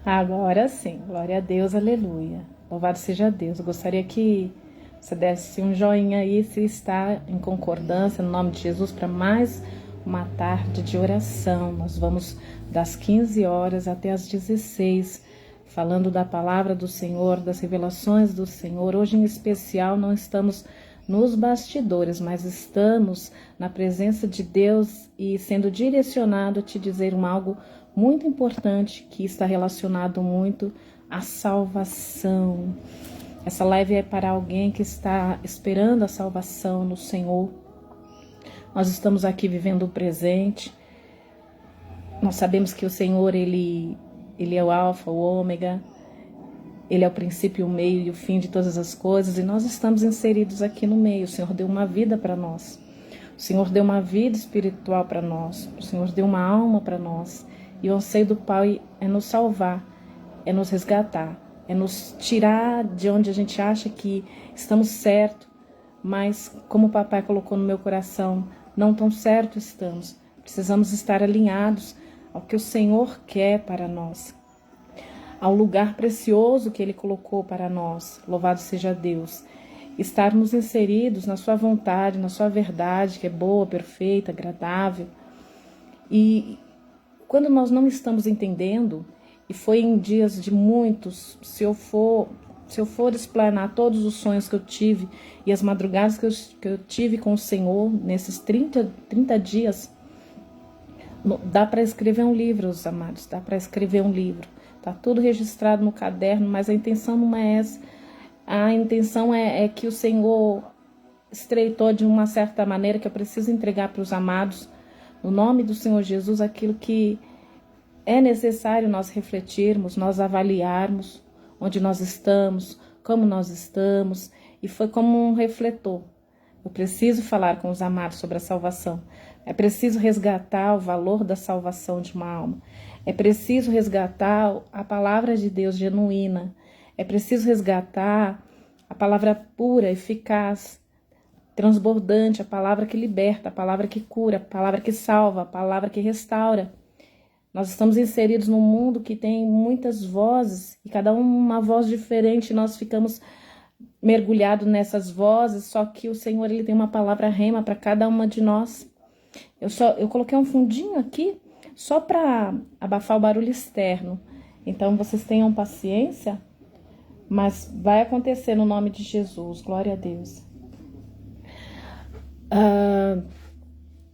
Agora sim, glória a Deus, aleluia. Louvado seja Deus. Eu gostaria que você desse um joinha aí se está em concordância, no nome de Jesus, para mais uma tarde de oração. Nós vamos das 15 horas até as 16, falando da palavra do Senhor, das revelações do Senhor. Hoje, em especial, não estamos nos bastidores, mas estamos na presença de Deus e sendo direcionado a te dizer algo muito importante que está relacionado muito à salvação. Essa live é para alguém que está esperando a salvação no Senhor. Nós estamos aqui vivendo o presente. Nós sabemos que o Senhor, Ele é o alfa, o ômega. Ele é o princípio, o meio e o fim de todas as coisas. E nós estamos inseridos aqui no meio. O Senhor deu uma vida para nós. O Senhor deu uma vida espiritual para nós. O Senhor deu uma alma para nós. E o anseio do Pai é nos salvar, é nos resgatar, é nos tirar de onde a gente acha que estamos certo, mas como o Papai colocou no meu coração, não tão certo estamos. Precisamos estar alinhados ao que o Senhor quer para nós, ao lugar precioso que Ele colocou para nós. Louvado seja Deus. Estarmos inseridos na sua vontade, na sua verdade, que é boa, perfeita, agradável. E quando nós não estamos entendendo, e foi em dias de muitos, se eu for explanar todos os sonhos que eu tive e as madrugadas que eu tive com o Senhor nesses 30 dias, dá para escrever um livro, os amados, dá para escrever um livro. Está tudo registrado no caderno, mas a intenção não é essa. A intenção é que o Senhor estreitou de uma certa maneira que eu preciso entregar para os amados, no nome do Senhor Jesus, aquilo que é necessário nós refletirmos, nós avaliarmos onde nós estamos, como nós estamos, e foi como um refletor. Eu preciso falar com os amados sobre a salvação. É preciso resgatar o valor da salvação de uma alma. É preciso resgatar a palavra de Deus genuína. É preciso resgatar a palavra pura, eficaz, transbordante, a palavra que liberta, a palavra que cura, a palavra que salva, a palavra que restaura. Nós estamos inseridos num mundo que tem muitas vozes, e cada uma voz diferente, nós ficamos mergulhados nessas vozes, só que o Senhor, Ele tem uma palavra rema para cada uma de nós. Eu coloquei um fundinho aqui, só para abafar o barulho externo. Então, vocês tenham paciência, mas vai acontecer no nome de Jesus, glória a Deus.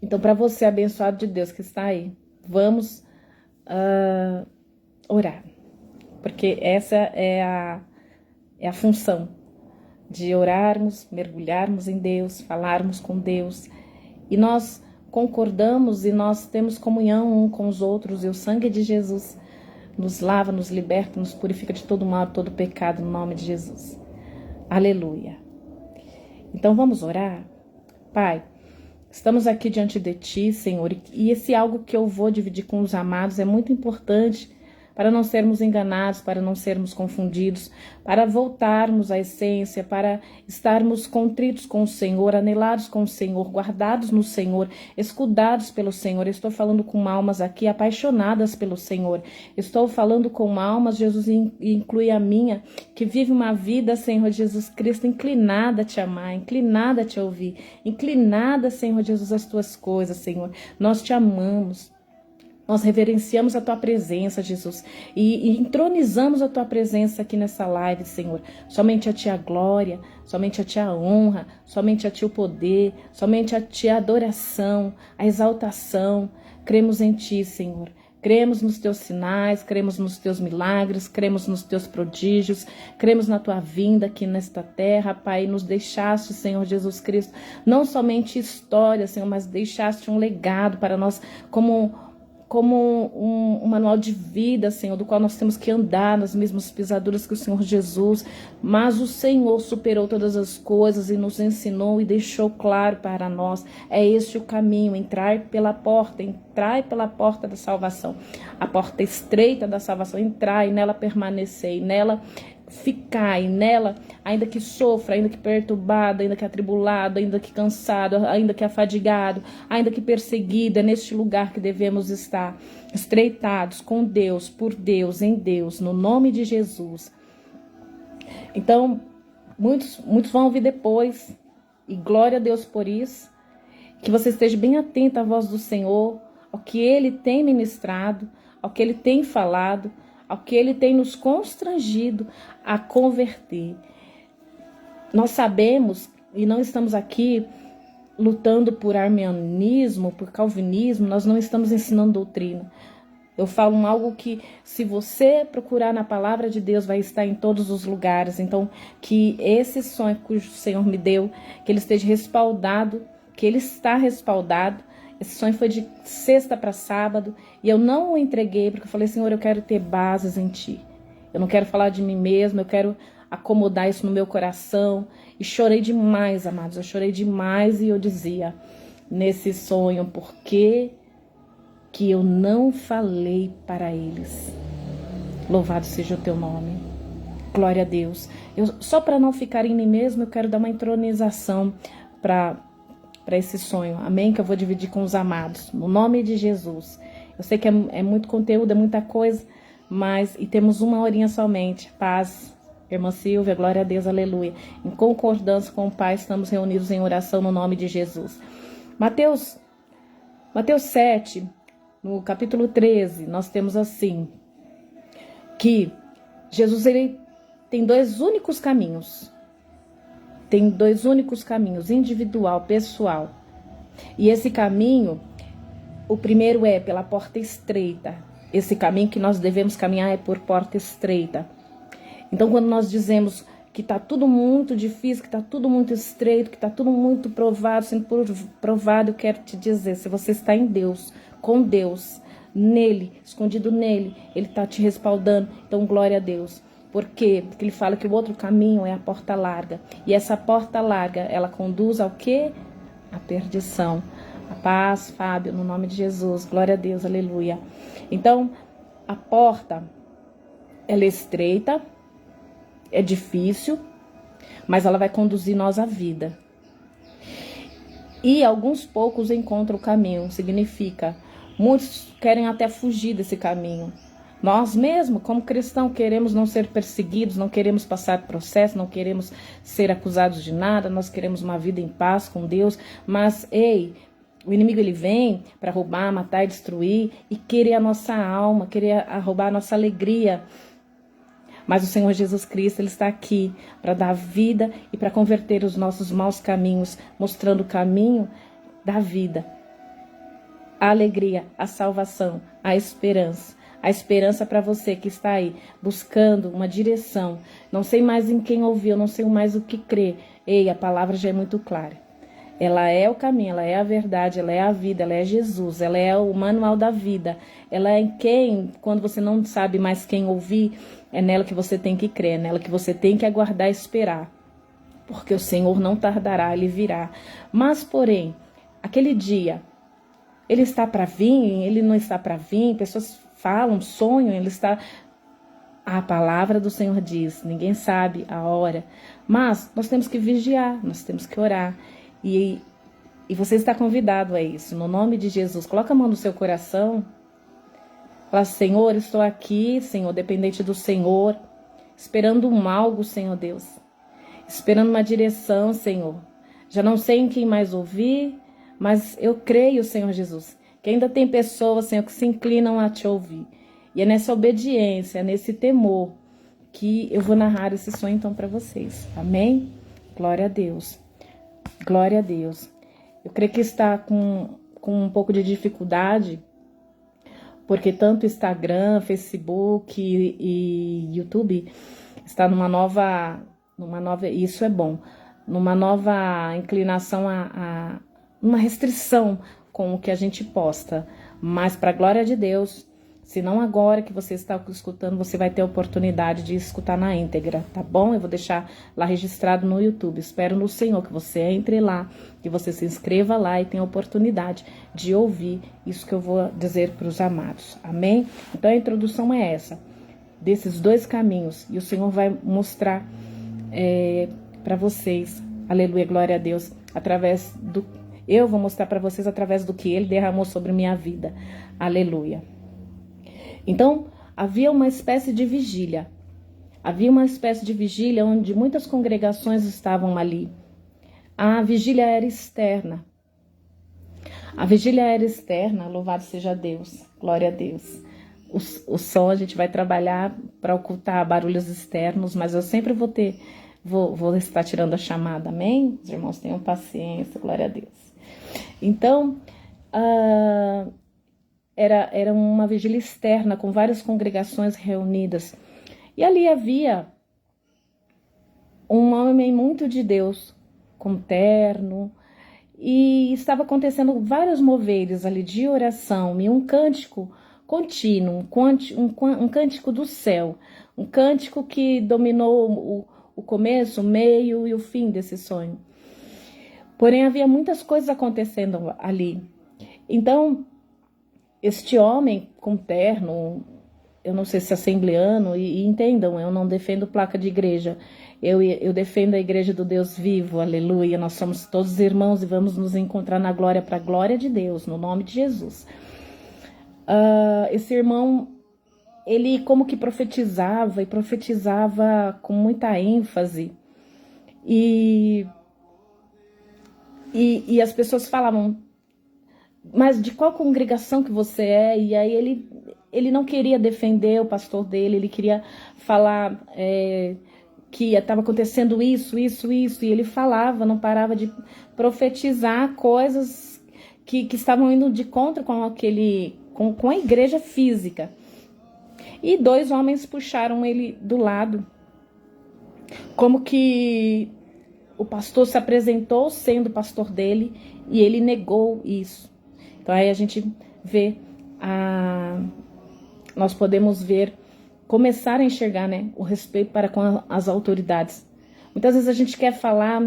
Então, para você, abençoado de Deus que está aí, vamos orar, porque essa é a função de orarmos, mergulharmos em Deus, falarmos com Deus, e nós concordamos e nós temos comunhão um com os outros, e o sangue de Jesus nos lava, nos liberta, nos purifica de todo mal, de todo pecado, no nome de Jesus. Aleluia. Então vamos orar. Pai, estamos aqui diante de Ti, Senhor, e esse algo que eu vou dividir com os amados é muito importante para não sermos enganados, para não sermos confundidos, para voltarmos à essência, para estarmos contritos com o Senhor, anelados com o Senhor, guardados no Senhor, escudados pelo Senhor. Estou falando com almas aqui apaixonadas pelo Senhor. Estou falando com almas, Jesus, inclui a minha, que vive uma vida, Senhor Jesus Cristo, inclinada a Te amar, inclinada a Te ouvir, inclinada, Senhor Jesus, às Tuas coisas, Senhor. Nós Te amamos. Nós reverenciamos a Tua presença, Jesus, e entronizamos a Tua presença aqui nessa live, Senhor. Somente a Ti a glória, somente a Ti a honra, somente a Ti o poder, somente a Ti a adoração, a exaltação. Cremos em Ti, Senhor. Cremos nos Teus sinais, cremos nos Teus milagres, cremos nos Teus prodígios, cremos na Tua vinda aqui nesta terra, Pai. Nos deixaste, Senhor Jesus Cristo, não somente história, Senhor, mas deixaste um legado para nós como um manual de vida, Senhor, do qual nós temos que andar nas mesmas pisaduras que o Senhor Jesus, mas o Senhor superou todas as coisas e nos ensinou e deixou claro para nós, é este o caminho, entrai pela porta da salvação, a porta estreita da salvação, entrai, nela permanecei, nela ficar e nela, ainda que sofra, ainda que perturbado, ainda que atribulado, ainda que cansado, ainda que afadigado, ainda que perseguido, é neste lugar que devemos estar, estreitados com Deus, por Deus, em Deus, no nome de Jesus. Então, muitos vão ouvir depois, e glória a Deus por isso, que você esteja bem atento à voz do Senhor, ao que Ele tem ministrado, ao que Ele tem falado, ao que Ele tem nos constrangido a converter. Nós sabemos, e não estamos aqui lutando por arminianismo, por calvinismo, nós não estamos ensinando doutrina. Eu falo algo que, se você procurar na palavra de Deus, vai estar em todos os lugares. Então, que esse sonho que o Senhor me deu, que ele esteja respaldado, que ele está respaldado. Esse sonho foi de sexta para sábado e eu não o entreguei porque eu falei, Senhor, eu quero ter bases em Ti. Eu não quero falar de mim mesma, eu quero acomodar isso no meu coração. E chorei demais, amados, eu chorei demais e eu dizia nesse sonho, por que eu não falei para eles? Louvado seja o Teu nome. Glória a Deus. Só para não ficar em mim mesma, eu quero dar uma entronização para esse sonho, amém? Que eu vou dividir com os amados, no nome de Jesus. Eu sei que é muito conteúdo, é muita coisa, mas e temos uma horinha somente. Paz, irmã Silvia, glória a Deus, aleluia. Em concordância com o Pai, estamos reunidos em oração no nome de Jesus. Mateus 7, no capítulo 13, nós temos assim, que Jesus ele tem dois únicos caminhos. Tem dois únicos caminhos, individual, pessoal. E esse caminho, o primeiro é pela porta estreita. Esse caminho que nós devemos caminhar é por porta estreita. Então, quando nós dizemos que está tudo muito difícil, que está tudo muito estreito, que está tudo muito provado, sendo provado, eu quero te dizer, se você está em Deus, com Deus, nele, escondido nele, ele está te respaldando. Então, glória a Deus. Por quê? Porque ele fala que o outro caminho é a porta larga. E essa porta larga, ela conduz ao quê? A perdição. A paz, Fábio, no nome de Jesus. Glória a Deus, aleluia. Então, a porta, ela é estreita, é difícil, mas ela vai conduzir nós à vida. E alguns poucos encontram o caminho. Significa, muitos querem até fugir desse caminho. Nós mesmos, como cristãos, queremos não ser perseguidos, não queremos passar processo, não queremos ser acusados de nada, nós queremos uma vida em paz com Deus. Mas, o inimigo ele vem para roubar, matar e destruir e querer a nossa alma, querer roubar a nossa alegria. Mas o Senhor Jesus Cristo, ele está aqui para dar vida e para converter os nossos maus caminhos, mostrando o caminho da vida, a alegria, a salvação, a esperança. A esperança para você que está aí, buscando uma direção. Não sei mais em quem ouvir, eu não sei mais o que crer. A palavra já é muito clara. Ela é o caminho, ela é a verdade, ela é a vida, ela é Jesus, ela é o manual da vida. Ela é em quem, quando você não sabe mais quem ouvir, é nela que você tem que crer, é nela que você tem que aguardar e esperar. Porque o Senhor não tardará, ele virá. Mas, porém, aquele dia, ele está para vir, ele não está para vir, pessoas falam, sonham, ele está... A palavra do Senhor diz, ninguém sabe a hora, mas nós temos que vigiar, nós temos que orar. E você está convidado a isso, no nome de Jesus. Coloca a mão no seu coração, fala, Senhor, estou aqui, Senhor, dependente do Senhor, esperando algo, Senhor Deus, esperando uma direção, Senhor. Já não sei em quem mais ouvir, mas eu creio, Senhor Jesus, que ainda tem pessoas, Senhor, que se inclinam a te ouvir. E é nessa obediência, nesse temor, que eu vou narrar esse sonho então para vocês. Amém? Glória a Deus. Glória a Deus. Eu creio que está com um pouco de dificuldade, porque tanto Instagram, Facebook e YouTube está numa nova, isso é bom, numa nova inclinação uma restrição com o que a gente posta, mas para a glória de Deus, se não agora que você está escutando, você vai ter a oportunidade de escutar na íntegra, tá bom? Eu vou deixar lá registrado no YouTube, espero no Senhor que você entre lá, que você se inscreva lá e tenha a oportunidade de ouvir isso que eu vou dizer para os amados, amém? Então a introdução é essa, desses dois caminhos. E o Senhor vai mostrar para vocês, aleluia, glória a Deus, eu vou mostrar para vocês através do que Ele derramou sobre minha vida, aleluia. Então, havia uma espécie de vigília. Onde muitas congregações estavam ali. A vigília era externa. Louvado seja Deus, glória a Deus. O som a gente vai trabalhar para ocultar barulhos externos, mas eu sempre vou estar tirando a chamada, amém? Os irmãos tenham paciência, glória a Deus. Então, era uma vigília externa com várias congregações reunidas. E ali havia um homem muito de Deus, com terno, e estava acontecendo vários moveres ali de oração e um cântico contínuo, um cântico do céu, um cântico que dominou o começo, o meio e o fim desse sonho. Porém, havia muitas coisas acontecendo ali. Então, este homem com terno, eu não sei se é assembleano, e entendam, eu não defendo placa de igreja, eu defendo a igreja do Deus vivo, aleluia, nós somos todos irmãos e vamos nos encontrar na glória para a glória de Deus, no nome de Jesus. Esse irmão, ele como que profetizava com muita ênfase, e as pessoas falavam, mas de qual congregação que você é? E aí ele não queria defender o pastor dele, ele queria falar que estava acontecendo isso, e ele falava, não parava de profetizar coisas que estavam indo de contra com a igreja física. E dois homens puxaram ele do lado, como que o pastor se apresentou sendo pastor dele e ele negou isso. Então aí a gente vê, nós podemos começar a enxergar, né, o respeito para com as autoridades. Muitas vezes a gente quer falar,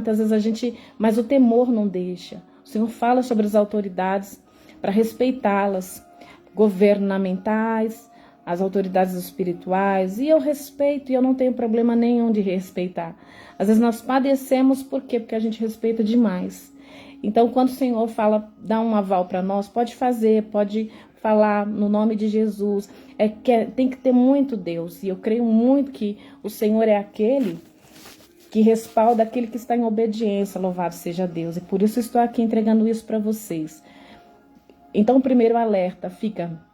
mas o temor não deixa. O Senhor fala sobre as autoridades para respeitá-las, governamentais, as autoridades espirituais, e eu respeito e eu não tenho problema nenhum de respeitar. Às vezes nós padecemos, por quê? Porque a gente respeita demais. Então, quando o Senhor fala, dá um aval para nós, pode fazer, pode falar no nome de Jesus. Tem que ter muito Deus, e eu creio muito que o Senhor é aquele que respalda aquele que está em obediência, louvado seja Deus. E por isso estou aqui entregando isso para vocês. Então, o primeiro alerta fica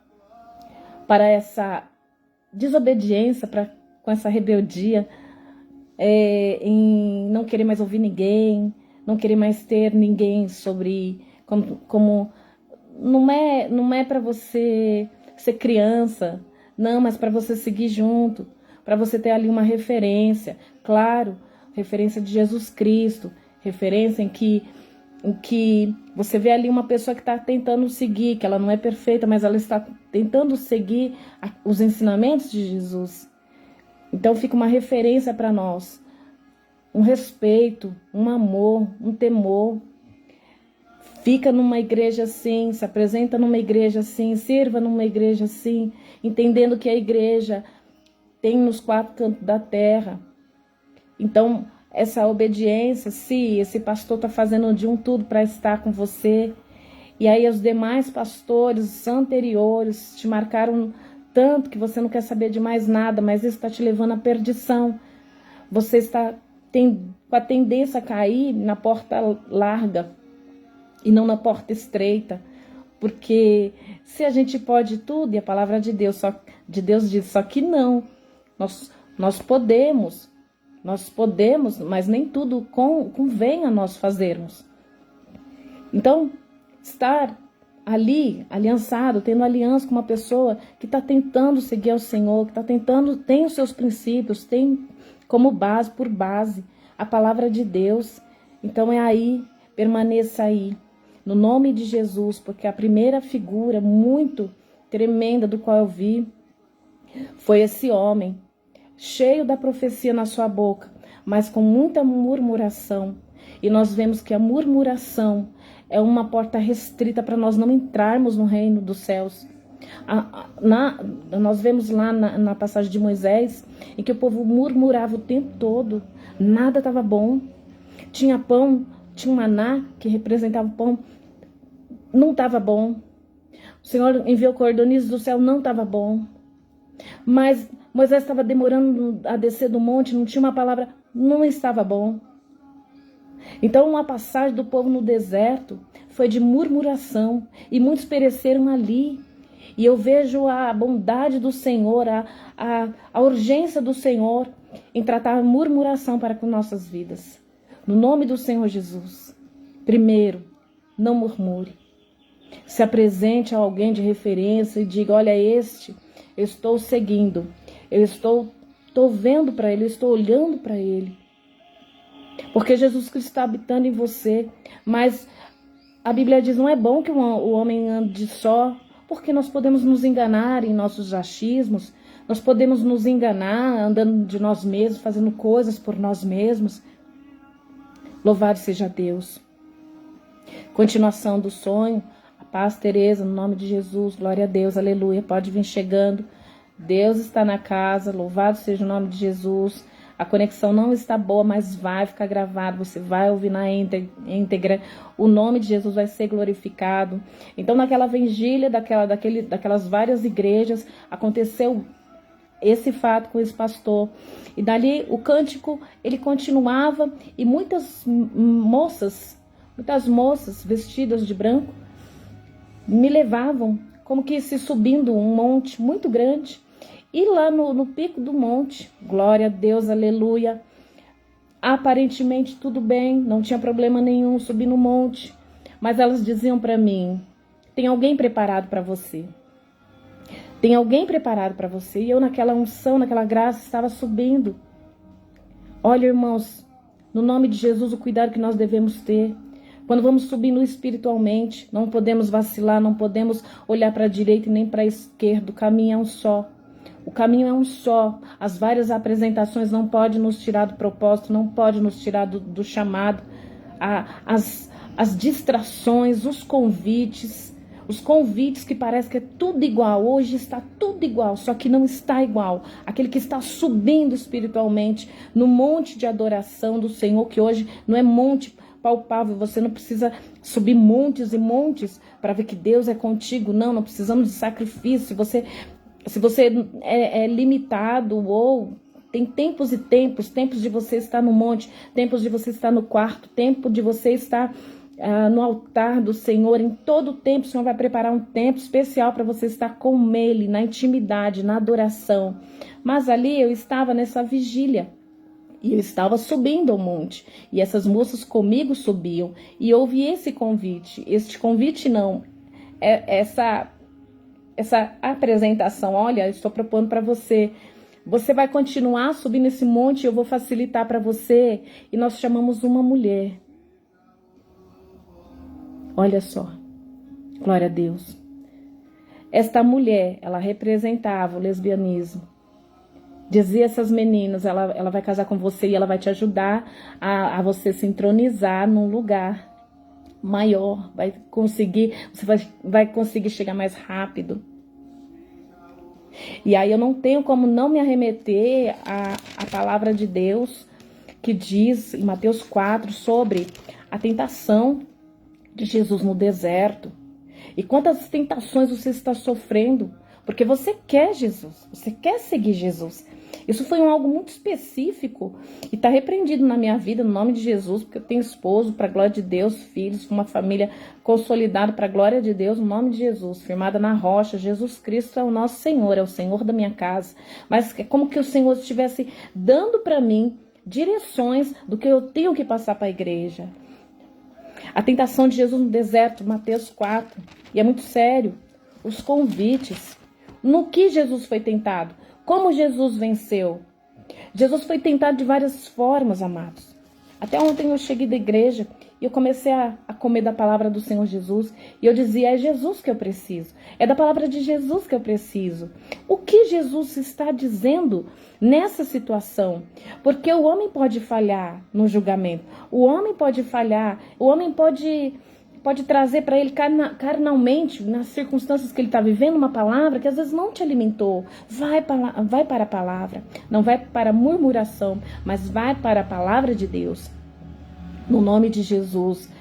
para essa desobediência, com essa rebeldia, em não querer mais ouvir ninguém, não querer mais ter ninguém como não é para você ser criança, não, mas para você seguir junto, para você ter ali uma referência, claro, referência de Jesus Cristo, referência em que você vê ali uma pessoa que está tentando seguir, que ela não é perfeita, mas ela está tentando seguir os ensinamentos de Jesus. Então fica uma referência para nós, um respeito, um amor, um temor. Fica numa igreja assim, se apresenta numa igreja assim, sirva numa igreja assim, entendendo que a igreja tem nos 4 cantos da terra. Então, essa obediência, se esse pastor está fazendo de tudo para estar com você, e aí os demais pastores anteriores te marcaram tanto que você não quer saber de mais nada, mas isso está te levando à perdição. Você está com a tendência a cair na porta larga e não na porta estreita, porque se a gente pode tudo, e a palavra de Deus diz, só que não, nós podemos, mas nem tudo convém a nós fazermos. Então, estar ali, aliançado, tendo aliança com uma pessoa que está tentando seguir ao Senhor, que tem os seus princípios, tem como base, a palavra de Deus. Então permaneça aí, no nome de Jesus, porque a primeira figura muito tremenda do qual eu vi foi esse homem, cheio da profecia na sua boca, mas com muita murmuração. E nós vemos que a murmuração é uma porta restrita para nós não entrarmos no reino dos céus. Nós vemos lá na passagem de Moisés, em que o povo murmurava o tempo todo, nada estava bom. Tinha pão, tinha um maná, que representava o pão, não estava bom. O Senhor enviou cordonizes do céu, não estava bom. Mas Moisés estava demorando a descer do monte, não tinha uma palavra, não estava bom. Então a passagem do povo no deserto foi de murmuração, e muitos pereceram ali. E eu vejo a bondade do Senhor, a urgência do Senhor em tratar a murmuração para com nossas vidas. No nome do Senhor Jesus. Primeiro, não murmure. Se apresente a alguém de referência e diga: olha, eu estou seguindo, eu estou vendo para ele, eu estou olhando para ele. Porque Jesus Cristo está habitando em você. Mas a Bíblia diz: não é bom que o homem ande só, porque nós podemos nos enganar em nossos achismos, nós podemos nos enganar andando de nós mesmos, fazendo coisas por nós mesmos. Louvado seja Deus. Continuação do sonho. A paz, Tereza, no nome de Jesus. Glória a Deus, aleluia. Pode vir chegando. Deus está na casa. Louvado seja o nome de Jesus. A conexão não está boa, mas vai ficar gravado. Você vai ouvir na íntegra. O nome de Jesus vai ser glorificado. Então, naquela vigília daquelas várias igrejas, aconteceu esse fato com esse pastor. E dali o cântico, ele continuava, e muitas moças vestidas de branco me levavam como que se subindo um monte muito grande. E lá no pico do monte, glória a Deus, aleluia, aparentemente tudo bem, não tinha problema nenhum subir no monte. Mas elas diziam para mim: tem alguém preparado para você. Tem alguém preparado para você. E eu, naquela unção, naquela graça, estava subindo. Olha, irmãos, no nome de Jesus, o cuidado que nós devemos ter. Quando vamos subindo espiritualmente, não podemos vacilar, não podemos olhar para a direita e nem para a esquerda. O caminho é um só. O caminho é um só. As várias apresentações não podem nos tirar do propósito, não podem nos tirar do chamado. As distrações, os convites que parece que é tudo igual. Hoje está tudo igual, só que não está igual. Aquele que está subindo espiritualmente no monte de adoração do Senhor, que hoje não é monte palpável, você não precisa subir montes e montes para ver que Deus é contigo. Não precisamos de sacrifício. Se você é limitado, ou tem tempos e tempos de você estar no monte, tempos de você estar no quarto, tempo de você estar no altar do Senhor. Em todo tempo o Senhor vai preparar um tempo especial para você estar com Ele, na intimidade, na adoração. Mas ali eu estava nessa vigília, e eu estava subindo ao monte, e essas moças comigo subiam, e houve esse convite essa apresentação: olha, eu estou propondo para você, você vai continuar subindo esse monte, eu vou facilitar para você. E nós chamamos uma mulher. Olha só, glória a Deus. Esta mulher, ela representava o lesbianismo. Dizia essas meninas: ela vai casar com você e ela vai te ajudar a você se entronizar num lugar maior, você vai conseguir chegar mais rápido. E aí eu não tenho como não me arremeter à palavra de Deus, que diz em Mateus 4 sobre a tentação de Jesus no deserto. E quantas tentações você está sofrendo, porque você quer Jesus, você quer seguir Jesus. Isso foi algo muito específico e está repreendido na minha vida, no nome de Jesus, porque eu tenho esposo, para a glória de Deus, filhos, uma família consolidada para a glória de Deus, no nome de Jesus, firmada na rocha. Jesus Cristo é o nosso Senhor, é o Senhor da minha casa. Mas é como que o Senhor estivesse dando para mim direções do que eu tenho que passar para a igreja. A tentação de Jesus no deserto, Mateus 4, e é muito sério. Os convites. No que Jesus foi tentado? Como Jesus venceu? Jesus foi tentado de várias formas, amados. Até ontem eu cheguei da igreja e eu comecei a comer da palavra do Senhor Jesus. E eu dizia: é Jesus que eu preciso. É da palavra de Jesus que eu preciso. O que Jesus está dizendo nessa situação? Porque o homem pode falhar no julgamento. O homem pode falhar. O homem pode pode trazer para ele carnalmente, nas circunstâncias que ele está vivendo, uma palavra que às vezes não te alimentou. Vai para a palavra, não vai para a murmuração, mas vai para a palavra de Deus. No nome de Jesus.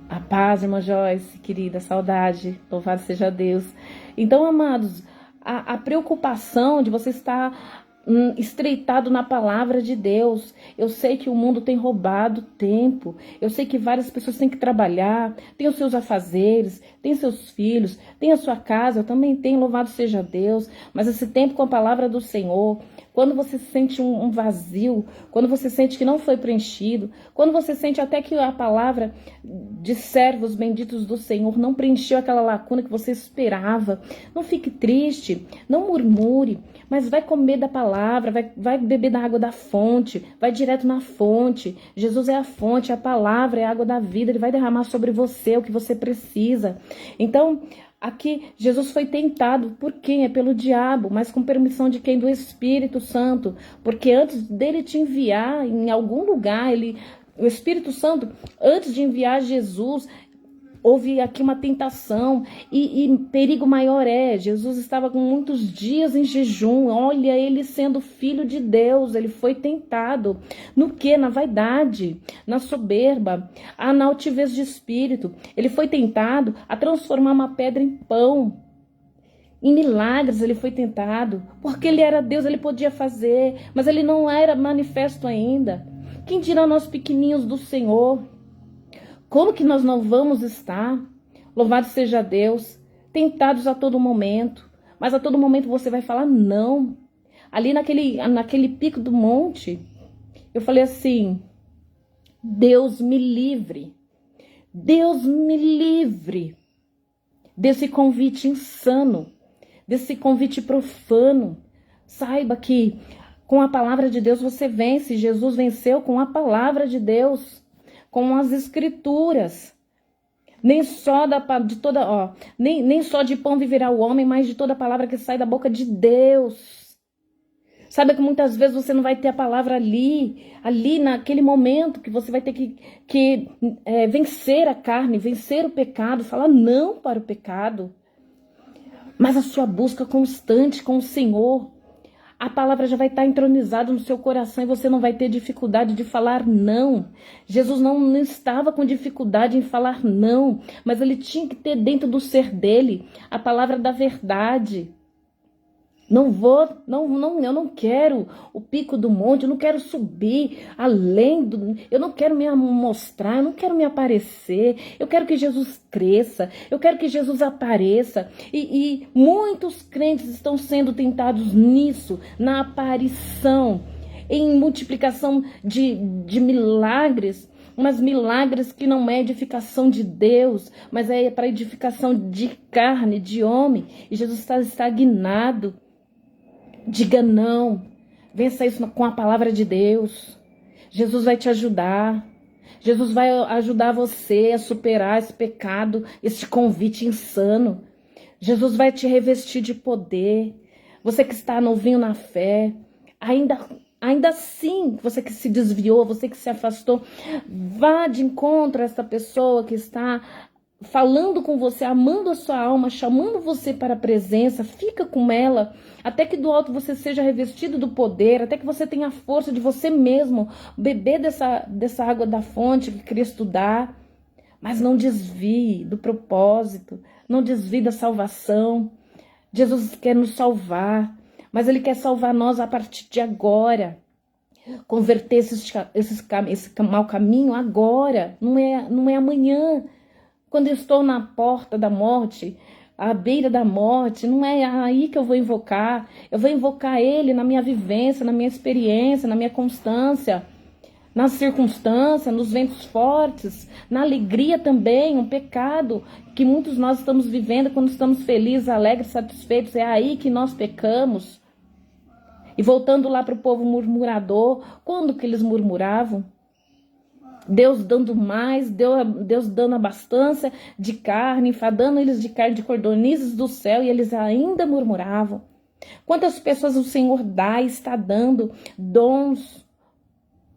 A paz, irmã Joyce, querida, saudade, louvado seja Deus. Então, amados, a preocupação de você estar estreitado na palavra de Deus. Eu sei que o mundo tem roubado tempo, eu sei que várias pessoas têm que trabalhar, tem os seus afazeres, tem seus filhos, tem a sua casa, eu também tenho, louvado seja Deus, mas esse tempo com a palavra do Senhor, quando você sente um vazio, quando você sente que não foi preenchido, quando você sente até que a palavra de servos benditos do Senhor não preencheu aquela lacuna que você esperava, não fique triste, não murmure, mas vai comer da palavra, vai beber da água da fonte, vai direto na fonte. Jesus é a fonte, a palavra é a água da vida, ele vai derramar sobre você o que você precisa. Então, aqui, Jesus foi tentado por quem? É pelo diabo, mas com permissão de quem? Do Espírito Santo. Porque antes dele te enviar em algum lugar, o Espírito Santo, antes de enviar Jesus, houve aqui uma tentação e perigo maior Jesus estava com muitos dias em jejum. Olha, ele sendo filho de Deus, ele foi tentado. No que? Na vaidade, na soberba, na altivez de espírito. Ele foi tentado a transformar uma pedra em pão. Em milagres ele foi tentado, porque ele era Deus, ele podia fazer, mas ele não era manifesto ainda. Quem dirá nós pequeninhos do Senhor? Como que nós não vamos estar, louvado seja Deus, tentados a todo momento, mas a todo momento você vai falar não. Ali naquele pico do monte, eu falei assim, Deus me livre desse convite insano, desse convite profano. Saiba que com a palavra de Deus você vence, Jesus venceu com a palavra de Deus. Com as escrituras, nem só nem só de pão viverá o homem, mas de toda a palavra que sai da boca de Deus. Sabe que muitas vezes você não vai ter a palavra ali naquele momento que você vai ter que vencer a carne, vencer o pecado, falar não para o pecado. Mas a sua busca constante com o Senhor, a palavra já vai estar entronizada no seu coração e você não vai ter dificuldade de falar não. Jesus não estava com dificuldade em falar não, mas ele tinha que ter dentro do ser dele a palavra da verdade. Eu não quero o pico do monte, eu não quero subir eu não quero me mostrar, eu não quero me aparecer, eu quero que Jesus cresça, eu quero que Jesus apareça. E muitos crentes estão sendo tentados nisso, na aparição, em multiplicação de milagres, mas milagres que não é edificação de Deus, mas é para edificação de carne, de homem, e Jesus está estagnado. Diga não, vença isso com a palavra de Deus. Jesus vai te ajudar. Jesus vai ajudar você a superar esse pecado, esse convite insano. Jesus vai te revestir de poder. Você que está novinho na fé, ainda assim, você que se desviou, você que se afastou, vá de encontro a essa pessoa que está falando com você, amando a sua alma, chamando você para a presença. Fica com ela, até que do alto você seja revestido do poder, até que você tenha a força de você mesmo beber dessa água da fonte que Cristo dá. Mas não desvie do propósito, não desvie da salvação. Jesus quer nos salvar, mas ele quer salvar nós a partir de agora. Converter esse mau caminho agora, não é amanhã. Quando eu estou na porta da morte, à beira da morte, não é aí que eu vou invocar. Eu vou invocar ele na minha vivência, na minha experiência, na minha constância, nas circunstâncias, nos ventos fortes, na alegria também, um pecado que muitos de nós estamos vivendo quando estamos felizes, alegres, satisfeitos. É aí que nós pecamos. E voltando lá para o povo murmurador, quando que eles murmuravam? Deus dando mais, Deus dando abastança de carne, enfadando eles de carne, de cordonizes do céu, e eles ainda murmuravam. Quantas pessoas o Senhor dá e está dando dons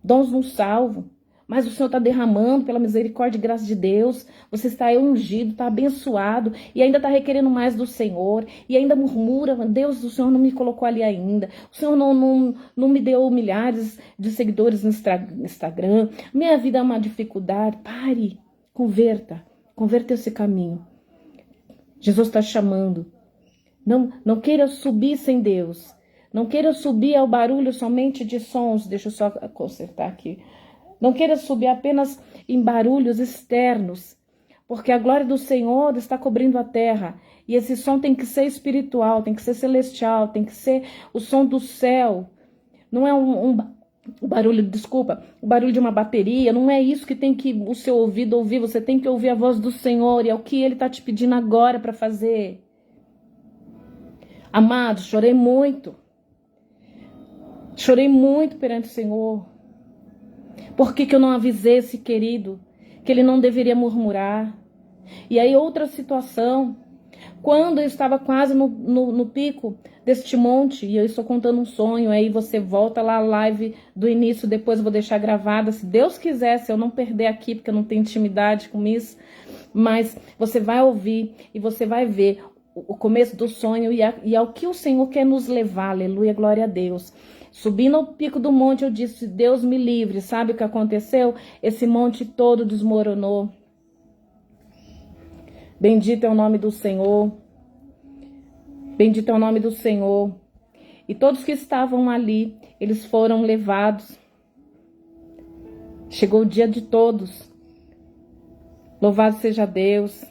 não salvam, mas o Senhor está derramando pela misericórdia e graça de Deus. Você está aí ungido, está abençoado e ainda está requerendo mais do Senhor e ainda murmura: Deus, o Senhor não me colocou ali ainda. O Senhor não me deu milhares de seguidores no Instagram. Minha vida é uma dificuldade. Pare, converta esse caminho. Jesus está chamando. Não queira subir sem Deus. Não queira subir ao barulho somente de sons. Deixa eu só consertar aqui. Não queira subir apenas em barulhos externos, porque a glória do Senhor está cobrindo a terra. E esse som tem que ser espiritual, tem que ser celestial, tem que ser o som do céu. Não é o barulho, desculpa, o barulho de uma bateria. Não é isso que tem que o seu ouvido ouvir. Você tem que ouvir a voz do Senhor, e é o que Ele está te pedindo agora para fazer. Amados, chorei muito. Chorei muito perante o Senhor. Por que eu não avisei esse querido que ele não deveria murmurar? E aí outra situação, quando eu estava quase no pico deste monte, e eu estou contando um sonho, aí você volta lá a live do início, depois eu vou deixar gravada, se Deus quiser, se eu não perder aqui, porque eu não tenho intimidade com isso, mas você vai ouvir e você vai ver o começo do sonho e ao que o Senhor quer nos levar, aleluia, glória a Deus. Subindo ao pico do monte, eu disse: Deus me livre. Sabe o que aconteceu? Esse monte todo desmoronou. Bendito é o nome do Senhor. Bendito é o nome do Senhor. E todos que estavam ali, eles foram levados. Chegou o dia de todos. Louvado seja Deus.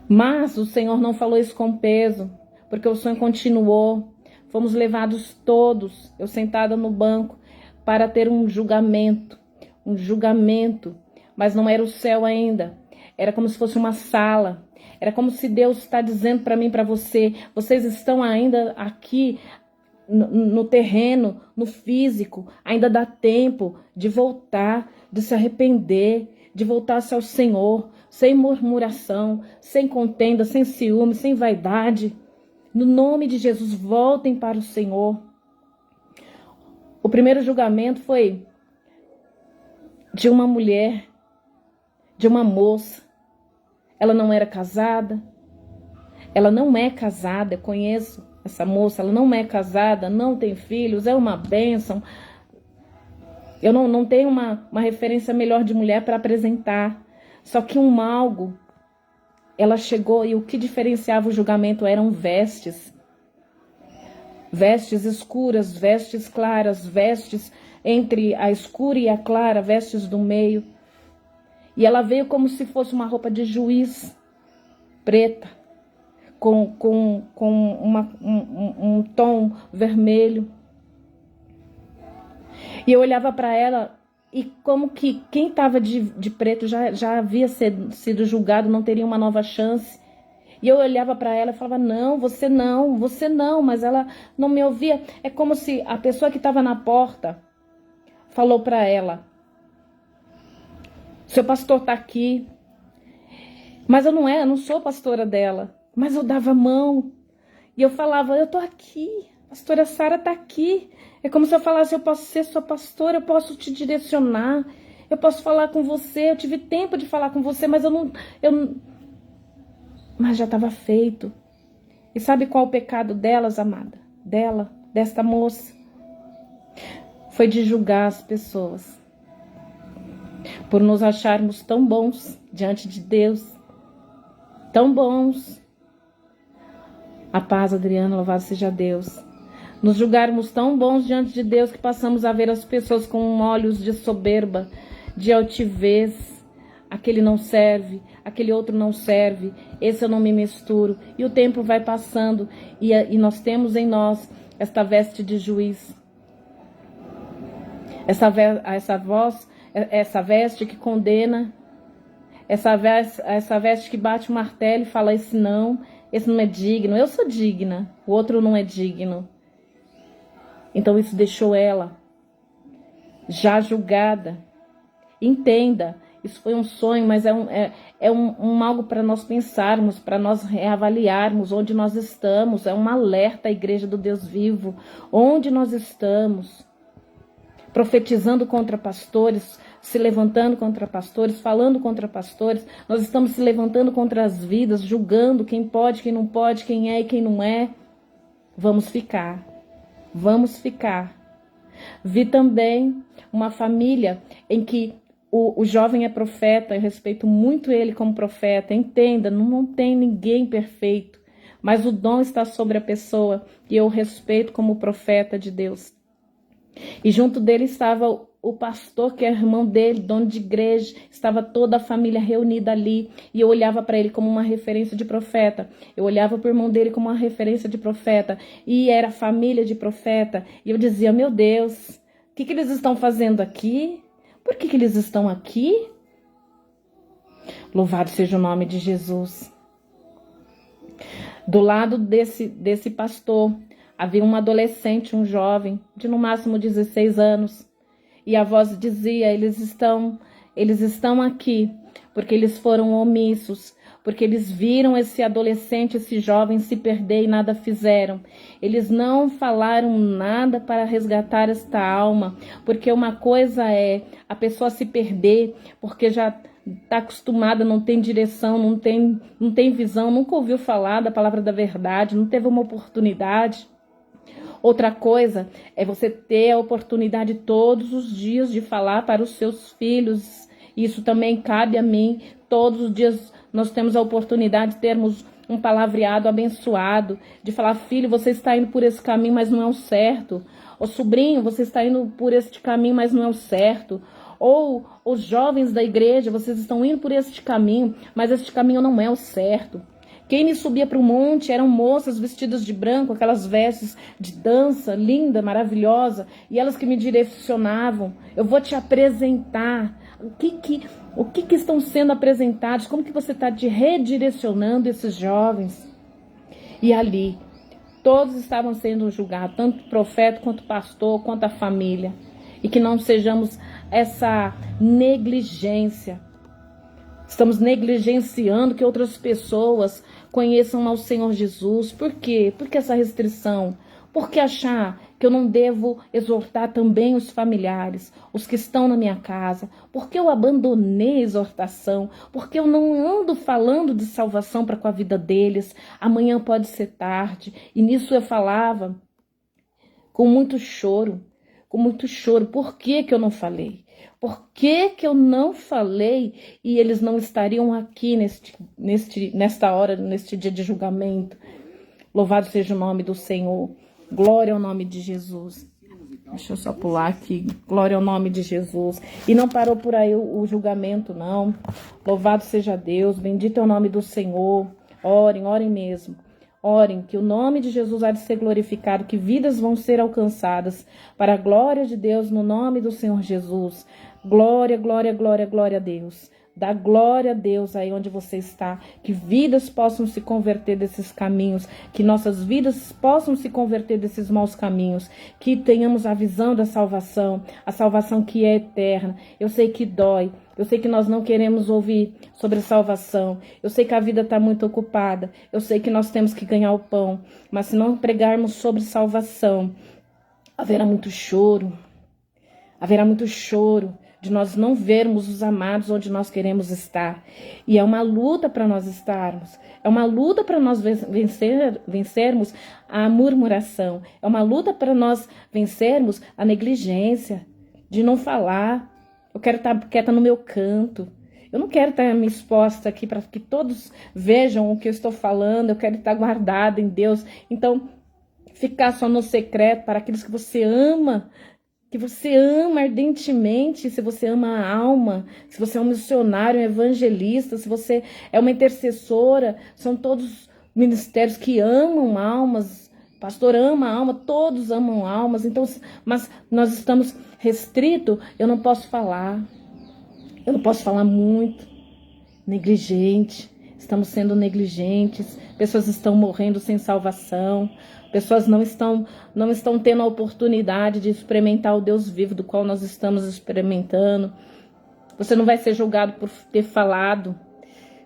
Mas o Senhor não falou isso com peso, porque o sonho continuou. Fomos levados todos, eu sentada no banco, para ter um julgamento, mas não era o céu ainda, era como se fosse uma sala, era como se Deus está dizendo para mim, para você, vocês estão ainda aqui no terreno, no físico, ainda dá tempo de voltar, de se arrepender, de voltar-se ao Senhor, sem murmuração, sem contenda, sem ciúme, sem vaidade. No nome de Jesus, voltem para o Senhor. O primeiro julgamento foi de uma mulher, de uma moça. Ela não era casada. Ela não é casada, eu conheço essa moça. Ela não é casada, não tem filhos, é uma bênção. Eu não tenho uma referência melhor de mulher para apresentar. Só que algo... Ela chegou e o que diferenciava o julgamento eram vestes. Vestes escuras, vestes claras, vestes entre a escura e a clara, vestes do meio. E ela veio como se fosse uma roupa de juiz, preta, com um tom vermelho. E eu olhava para ela... E como que quem estava de preto já havia sido julgado, não teria uma nova chance. E eu olhava para ela e falava: não, você não. Mas ela não me ouvia. É como se a pessoa que estava na porta falou para ela: seu pastor está aqui. Mas eu não sou pastora dela. Mas eu dava a mão. E eu falava: eu estou aqui. A pastora Sara está aqui. É como se eu falasse: eu posso ser sua pastora, eu posso te direcionar, eu posso falar com você, eu tive tempo de falar com você, mas mas já estava feito. E sabe qual o pecado delas, amada? Desta moça? Foi de julgar as pessoas. Por nos acharmos tão bons diante de Deus. Tão bons. A paz, Adriana, louvado seja Deus. Nos julgarmos tão bons diante de Deus que passamos a ver as pessoas com olhos de soberba, de altivez. Aquele não serve, aquele outro não serve, esse eu não me misturo. E o tempo vai passando e nós temos em nós esta veste de juiz. Essa veste que condena, essa veste que bate o martelo e fala: esse não é digno, eu sou digna, o outro não é digno. Então isso deixou ela já julgada. Entenda, isso foi um sonho, mas é algo para nós pensarmos, para nós reavaliarmos onde nós estamos. É um alerta à igreja do Deus vivo, onde nós estamos. Profetizando contra pastores, se levantando contra pastores, falando contra pastores, nós estamos se levantando contra as vidas, julgando quem pode, quem não pode, quem é e quem não é. Vamos ficar. Vi também uma família em que o jovem é profeta, eu respeito muito ele como profeta, entenda, não tem ninguém perfeito, mas o dom está sobre a pessoa e eu respeito como profeta de Deus. E junto dele estava o pastor, que é irmão dele, dono de igreja, estava toda a família reunida ali, e eu olhava para ele como uma referência de profeta, eu olhava para o irmão dele como uma referência de profeta, e era família de profeta, e eu dizia, meu Deus, o que eles estão fazendo aqui? Por que eles estão aqui? Louvado seja o nome de Jesus. Do lado desse pastor, havia um adolescente, um jovem, de no máximo 16 anos. E a voz dizia, eles estão aqui, porque eles foram omissos, porque eles viram esse adolescente, esse jovem se perder e nada fizeram. Eles não falaram nada para resgatar esta alma, porque uma coisa é a pessoa se perder, porque já está acostumada, não tem direção, não tem visão, nunca ouviu falar da palavra da verdade, não teve uma oportunidade. Outra coisa é você ter a oportunidade todos os dias de falar para os seus filhos. Isso também cabe a mim. Todos os dias nós temos a oportunidade de termos um palavreado abençoado, de falar, filho, você está indo por esse caminho, mas não é o certo. Ô sobrinho, você está indo por este caminho, mas não é o certo. Ou os jovens da igreja, vocês estão indo por este caminho, mas este caminho não é o certo. Quem me subia para o monte eram moças vestidas de branco, aquelas vestes de dança, linda, maravilhosa, e elas que me direcionavam. Eu vou te apresentar. O que estão sendo apresentados? Como que você está redirecionando esses jovens? E ali, todos estavam sendo julgados, tanto o profeta, quanto o pastor, quanto a família. E que não sejamos essa negligência. Estamos negligenciando que outras pessoas conheçam ao Senhor Jesus. Por quê? Por que essa restrição? Por que achar que eu não devo exortar também os familiares, os que estão na minha casa? Por que eu abandonei a exortação? Por que eu não ando falando de salvação para com a vida deles? Amanhã pode ser tarde. E nisso eu falava com muito choro. Por que eu não falei? Por que eu não falei e eles não estariam aqui nesta hora, neste dia de julgamento? Louvado seja o nome do Senhor. Glória ao nome de Jesus. Deixa eu só pular aqui. Glória ao nome de Jesus. E não parou por aí o julgamento, não. Louvado seja Deus. Bendito é o nome do Senhor. Orem mesmo. Orem, que o nome de Jesus há de ser glorificado, que vidas vão ser alcançadas para a glória de Deus no nome do Senhor Jesus. Glória, glória, glória, glória a Deus. Dá glória a Deus aí onde você está, que vidas possam se converter desses caminhos, que nossas vidas possam se converter desses maus caminhos, que tenhamos a visão da salvação, a salvação que é eterna. Eu sei que dói, eu sei que nós não queremos ouvir sobre salvação, eu sei que a vida está muito ocupada, eu sei que nós temos que ganhar o pão, mas se não pregarmos sobre salvação, haverá muito choro de nós não vermos os amados onde nós queremos estar. E é uma luta para nós estarmos. É uma luta para nós vencermos a murmuração. É uma luta para nós vencermos a negligência de não falar. Eu quero estar quieta no meu canto. Eu não quero estar me exposta aqui para que todos vejam o que eu estou falando. Eu quero estar guardada em Deus. Então, ficar só no secreto para aqueles que você ama, ardentemente, se você ama a alma, se você é um missionário, um evangelista, se você é uma intercessora, são todos ministérios que amam almas, pastor ama alma, todos amam almas, então, mas nós estamos restritos, eu não posso falar muito, negligente, estamos sendo negligentes, pessoas estão morrendo sem salvação, pessoas não estão tendo a oportunidade de experimentar o Deus vivo do qual nós estamos experimentando. Você não vai ser julgado por ter falado.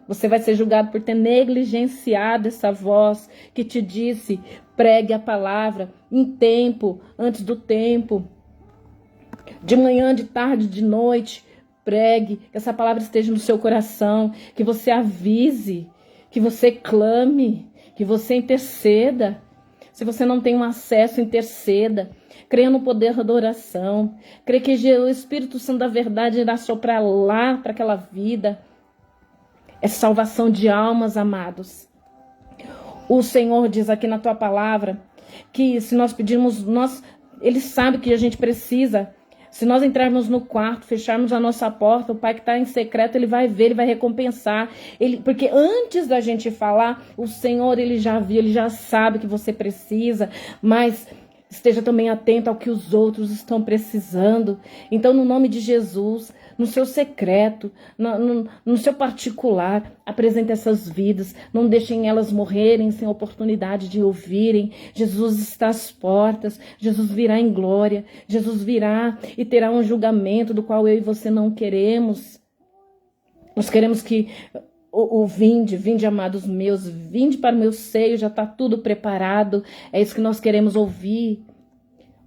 Você vai ser julgado por ter negligenciado essa voz que te disse, pregue a palavra em tempo, antes do tempo, de manhã, de tarde, de noite. pregue, que essa palavra esteja no seu coração, que você avise, que você clame, que você interceda. Se você não tem um acesso, interceda. Creia no poder da oração. Creia que o Espírito Santo da verdade irá soprar lá para aquela vida. É salvação de almas, amados. O Senhor diz aqui na tua palavra que se nós pedirmos, Ele sabe que a gente precisa. Se nós entrarmos no quarto, fecharmos a nossa porta, o Pai que está em secreto, Ele vai ver, Ele vai recompensar. Porque antes da gente falar, o Senhor, Ele já viu, Ele já sabe que você precisa, mas esteja também atento ao que os outros estão precisando. Então, no nome de Jesus, no seu secreto, no seu particular, apresente essas vidas. Não deixem elas morrerem sem oportunidade de ouvirem. Jesus está às portas. Jesus virá em glória. Jesus virá e terá um julgamento do qual eu e você não queremos. Nós queremos que vinde, amados meus, vinde para o meu seio, já está tudo preparado. É isso que nós queremos ouvir.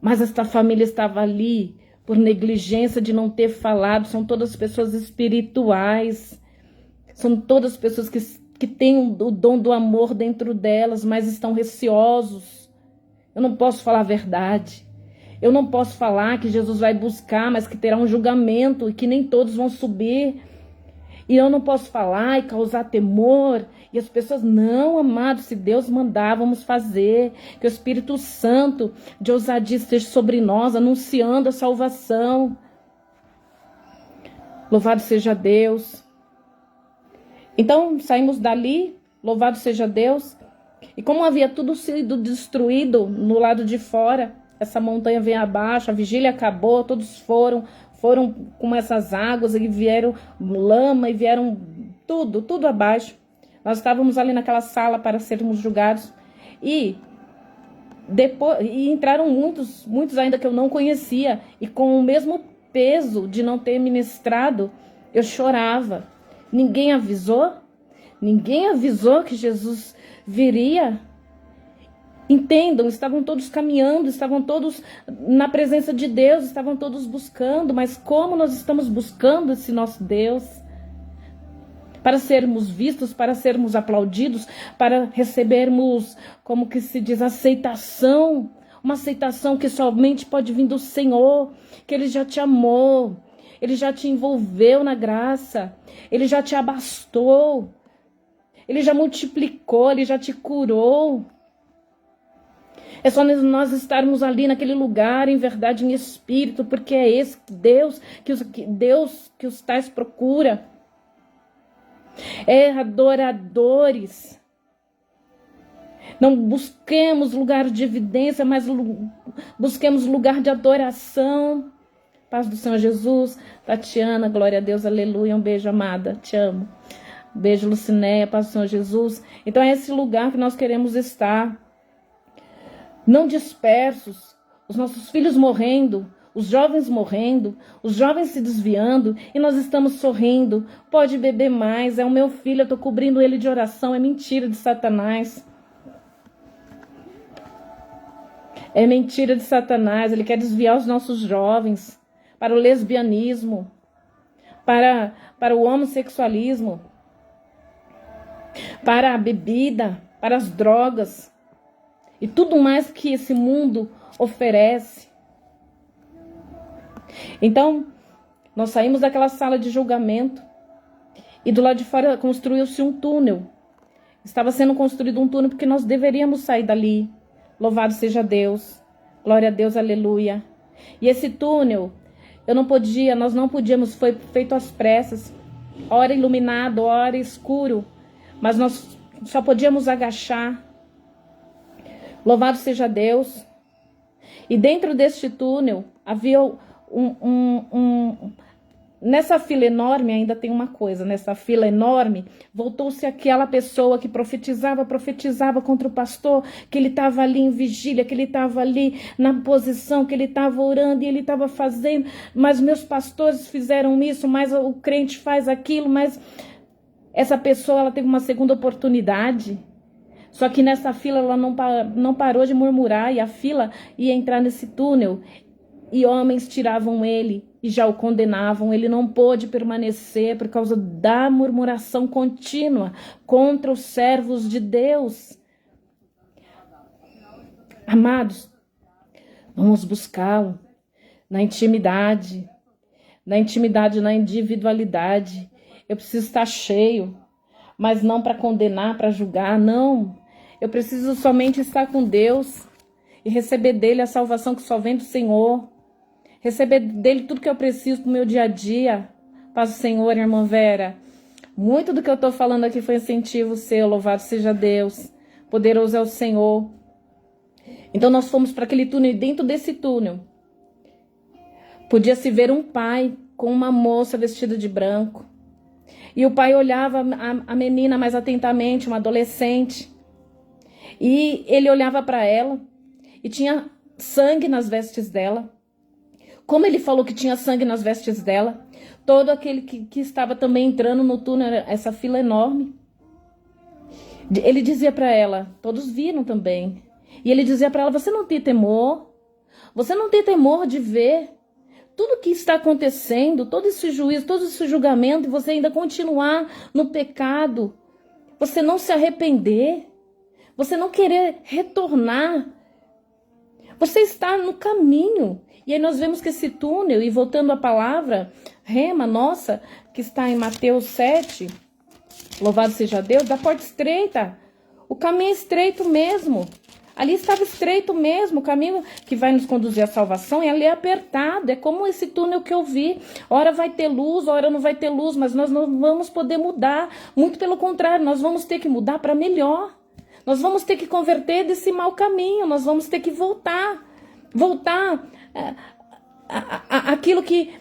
Mas esta família estava ali por negligência de não ter falado. São todas pessoas espirituais. São todas pessoas que têm o dom do amor dentro delas, mas estão receosos. Eu não posso falar a verdade. Eu não posso falar que Jesus vai buscar, mas que terá um julgamento e que nem todos vão subir. E eu não posso falar e causar temor. E as pessoas, não, amado, se Deus mandar, vamos fazer. Que o Espírito Santo de ousadia esteja sobre nós, anunciando a salvação. Louvado seja Deus. Então, saímos dali, louvado seja Deus. E como havia tudo sido destruído no lado de fora, essa montanha veio abaixo, a vigília acabou, todos foram com essas águas e vieram lama e vieram tudo abaixo. Nós estávamos ali naquela sala para sermos julgados e entraram muitos ainda que eu não conhecia, e com o mesmo peso de não ter ministrado, eu chorava. Ninguém avisou que Jesus viria. Entendam, estavam todos caminhando, estavam todos na presença de Deus, estavam todos buscando, mas como nós estamos buscando esse nosso Deus? Para sermos vistos, para sermos aplaudidos, para recebermos, como que se diz, aceitação, uma aceitação que somente pode vir do Senhor, que Ele já te amou, Ele já te envolveu na graça, Ele já te abastou, Ele já multiplicou, Ele já te curou. É só nós estarmos ali naquele lugar, em verdade, em espírito, porque é esse Deus que os tais procura. É adoradores. Não busquemos lugar de evidência, mas busquemos lugar de adoração. Paz do Senhor Jesus. Tatiana, glória a Deus, aleluia. Um beijo, amada, te amo. Beijo, Lucinéia, paz do Senhor Jesus. Então é esse lugar que nós queremos estar. Não dispersos, os nossos filhos morrendo, os jovens morrendo, os jovens se desviando, e nós estamos sorrindo. Pode beber mais, é o meu filho, eu estou cobrindo ele de oração. É mentira de Satanás. É mentira de Satanás. Ele quer desviar os nossos jovens para o lesbianismo, para o homossexualismo, para a bebida, para as drogas e tudo mais que esse mundo oferece. Então, nós saímos daquela sala de julgamento e do lado de fora construiu-se um túnel. Estava sendo construído um túnel porque nós deveríamos sair dali. Louvado seja Deus. Glória a Deus, aleluia. E esse túnel, nós não podíamos, foi feito às pressas. Hora iluminado, hora escuro. Mas nós só podíamos agachar. Louvado seja Deus. E dentro deste túnel havia nessa fila enorme, ainda tem uma coisa, nessa fila enorme, voltou-se aquela pessoa que profetizava contra o pastor, que ele estava ali em vigília, que ele estava ali na posição, que ele estava orando e ele estava fazendo, mas meus pastores fizeram isso, mas o crente faz aquilo, mas essa pessoa, ela teve uma segunda oportunidade. Só que nessa fila ela não parou de murmurar, e a fila ia entrar nesse túnel. e homens tiravam ele e já o condenavam. Ele não pôde permanecer por causa da murmuração contínua contra os servos de Deus. Amados, vamos buscá-lo na intimidade, na individualidade. Eu preciso estar cheio, mas não para condenar, para julgar, não. Eu preciso somente estar com Deus e receber dele a salvação que só vem do Senhor. Receber dele tudo que eu preciso pro meu dia a dia. Paz do Senhor, irmã Vera. Muito do que eu estou falando aqui foi incentivo seu. Louvado seja Deus. Poderoso é o Senhor. Então nós fomos para aquele túnel, e dentro desse túnel podia-se ver um pai com uma moça vestida de branco. E o pai olhava a menina mais atentamente, uma adolescente. E ele olhava para ela e tinha sangue nas vestes dela. Como ele falou que tinha sangue nas vestes dela, todo aquele que estava também entrando no túnel, essa fila enorme, ele dizia para ela, todos viram também, e ele dizia para ela, você não tem temor? Você não tem temor de ver tudo que está acontecendo, todo esse juízo, todo esse julgamento, e você ainda continuar no pecado, você não se arrepender, você não querer retornar, você está no caminho. E aí nós vemos que esse túnel, e voltando à palavra, rema nossa, que está em Mateus 7, louvado seja Deus, da porta estreita, o caminho é estreito mesmo. Ali estava estreito mesmo, o caminho que vai nos conduzir à salvação, e ali é apertado, é como esse túnel que eu vi. Ora vai ter luz, ora não vai ter luz, mas nós não vamos poder mudar. Muito pelo contrário, nós vamos ter que mudar para melhor. Nós vamos ter que converter desse mau caminho, nós vamos ter que voltar aquilo que,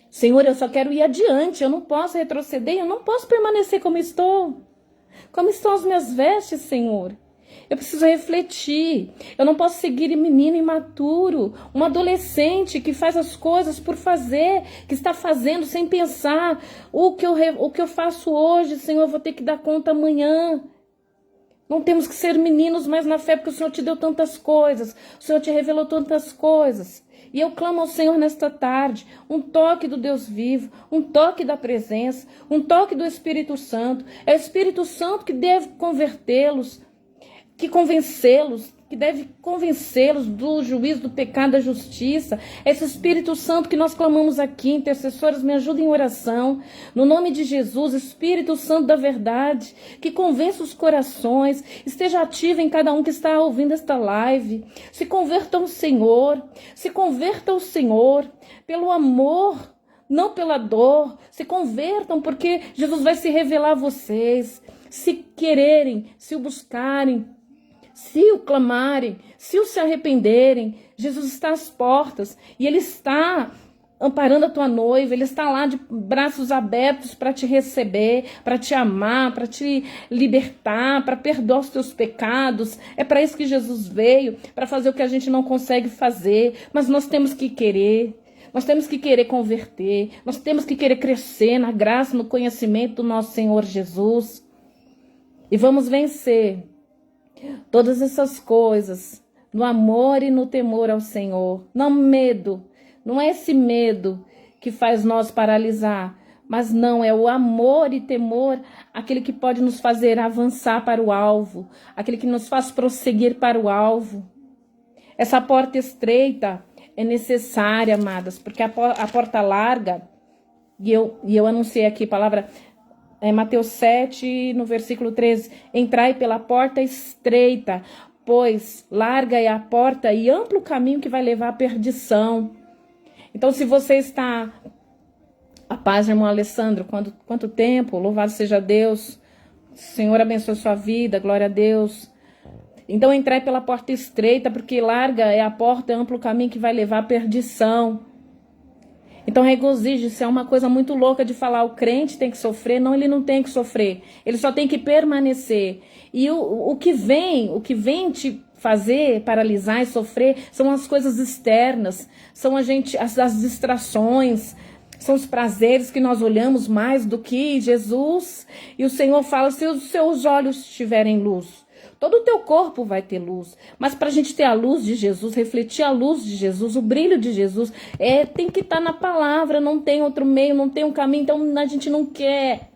Senhor, eu só quero ir adiante, eu não posso retroceder, eu não posso permanecer como estou. Como estão as minhas vestes, Senhor? Eu preciso refletir. Eu não posso seguir menino imaturo, um adolescente que faz as coisas por fazer, que está fazendo sem pensar. O que eu faço hoje, Senhor, eu vou ter que dar conta amanhã. Não temos que ser meninos mais na fé, porque o Senhor te deu tantas coisas, o Senhor te revelou tantas coisas. E eu clamo ao Senhor nesta tarde, um toque do Deus vivo, um toque da presença, um toque do Espírito Santo. É o Espírito Santo que deve convertê-los, que deve convencê-los do juízo, do pecado, da justiça. Esse Espírito Santo que nós clamamos aqui, intercessores, me ajudem em oração. No nome de Jesus, Espírito Santo da verdade, que convença os corações, esteja ativo em cada um que está ouvindo esta live. Se convertam ao Senhor, pelo amor, não pela dor. Se convertam, porque Jesus vai se revelar a vocês. Se quererem, se o buscarem, se o clamarem, se o se arrependerem, Jesus está às portas e Ele está amparando a tua noiva, Ele está lá de braços abertos para te receber, para te amar, para te libertar, para perdoar os teus pecados. É para isso que Jesus veio, para fazer o que a gente não consegue fazer, mas nós temos que querer. Nós temos que querer converter, nós temos que querer crescer na graça, no conhecimento do nosso Senhor Jesus. E vamos vencer todas essas coisas no amor e no temor ao Senhor. Não medo, não é esse medo que faz nós paralisar, mas não, é o amor e temor, aquele que pode nos fazer avançar para o alvo, aquele que nos faz prosseguir para o alvo. Essa porta estreita é necessária, amadas, porque a porta larga, e eu anunciei aqui a palavra Mateus 7, no versículo 13, entrai pela porta estreita, pois larga é a porta e amplo o caminho que vai levar à perdição. Então, se você está... A paz, irmão Alessandro, quanto tempo, louvado seja Deus, o Senhor abençoe sua vida, glória a Deus. Então, entrai pela porta estreita, porque larga é a porta, amplo o caminho que vai levar à perdição. Então regozije-se, é uma coisa muito louca de falar, o crente tem que sofrer. Não, ele não tem que sofrer, ele só tem que permanecer. E o que vem te fazer paralisar e sofrer são as coisas externas, são as distrações, são os prazeres que nós olhamos mais do que Jesus. E o Senhor fala, se os seus olhos tiverem luz, Todo o teu corpo vai ter luz. Mas para a gente ter a luz de Jesus, refletir a luz de Jesus, o brilho de Jesus, tem que estar na palavra, não tem outro meio, não tem um caminho, então a gente não quer.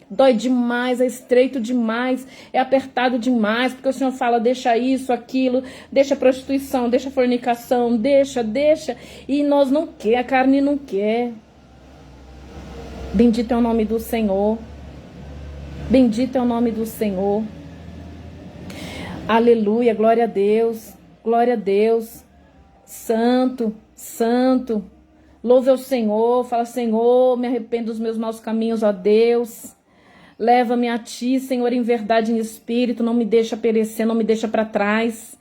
Dói demais, é estreito demais, é apertado demais, porque o Senhor fala, deixa isso, aquilo, deixa a prostituição, deixa a fornicação, deixa, e nós não quer, a carne não quer. Bendito é o nome do Senhor, bendito é o nome do Senhor. Aleluia, glória a Deus, santo, santo, louve ao Senhor, fala, Senhor, me arrependo dos meus maus caminhos, ó Deus. Leva-me a ti, Senhor, em verdade e em espírito, não me deixa perecer, não me deixa para trás.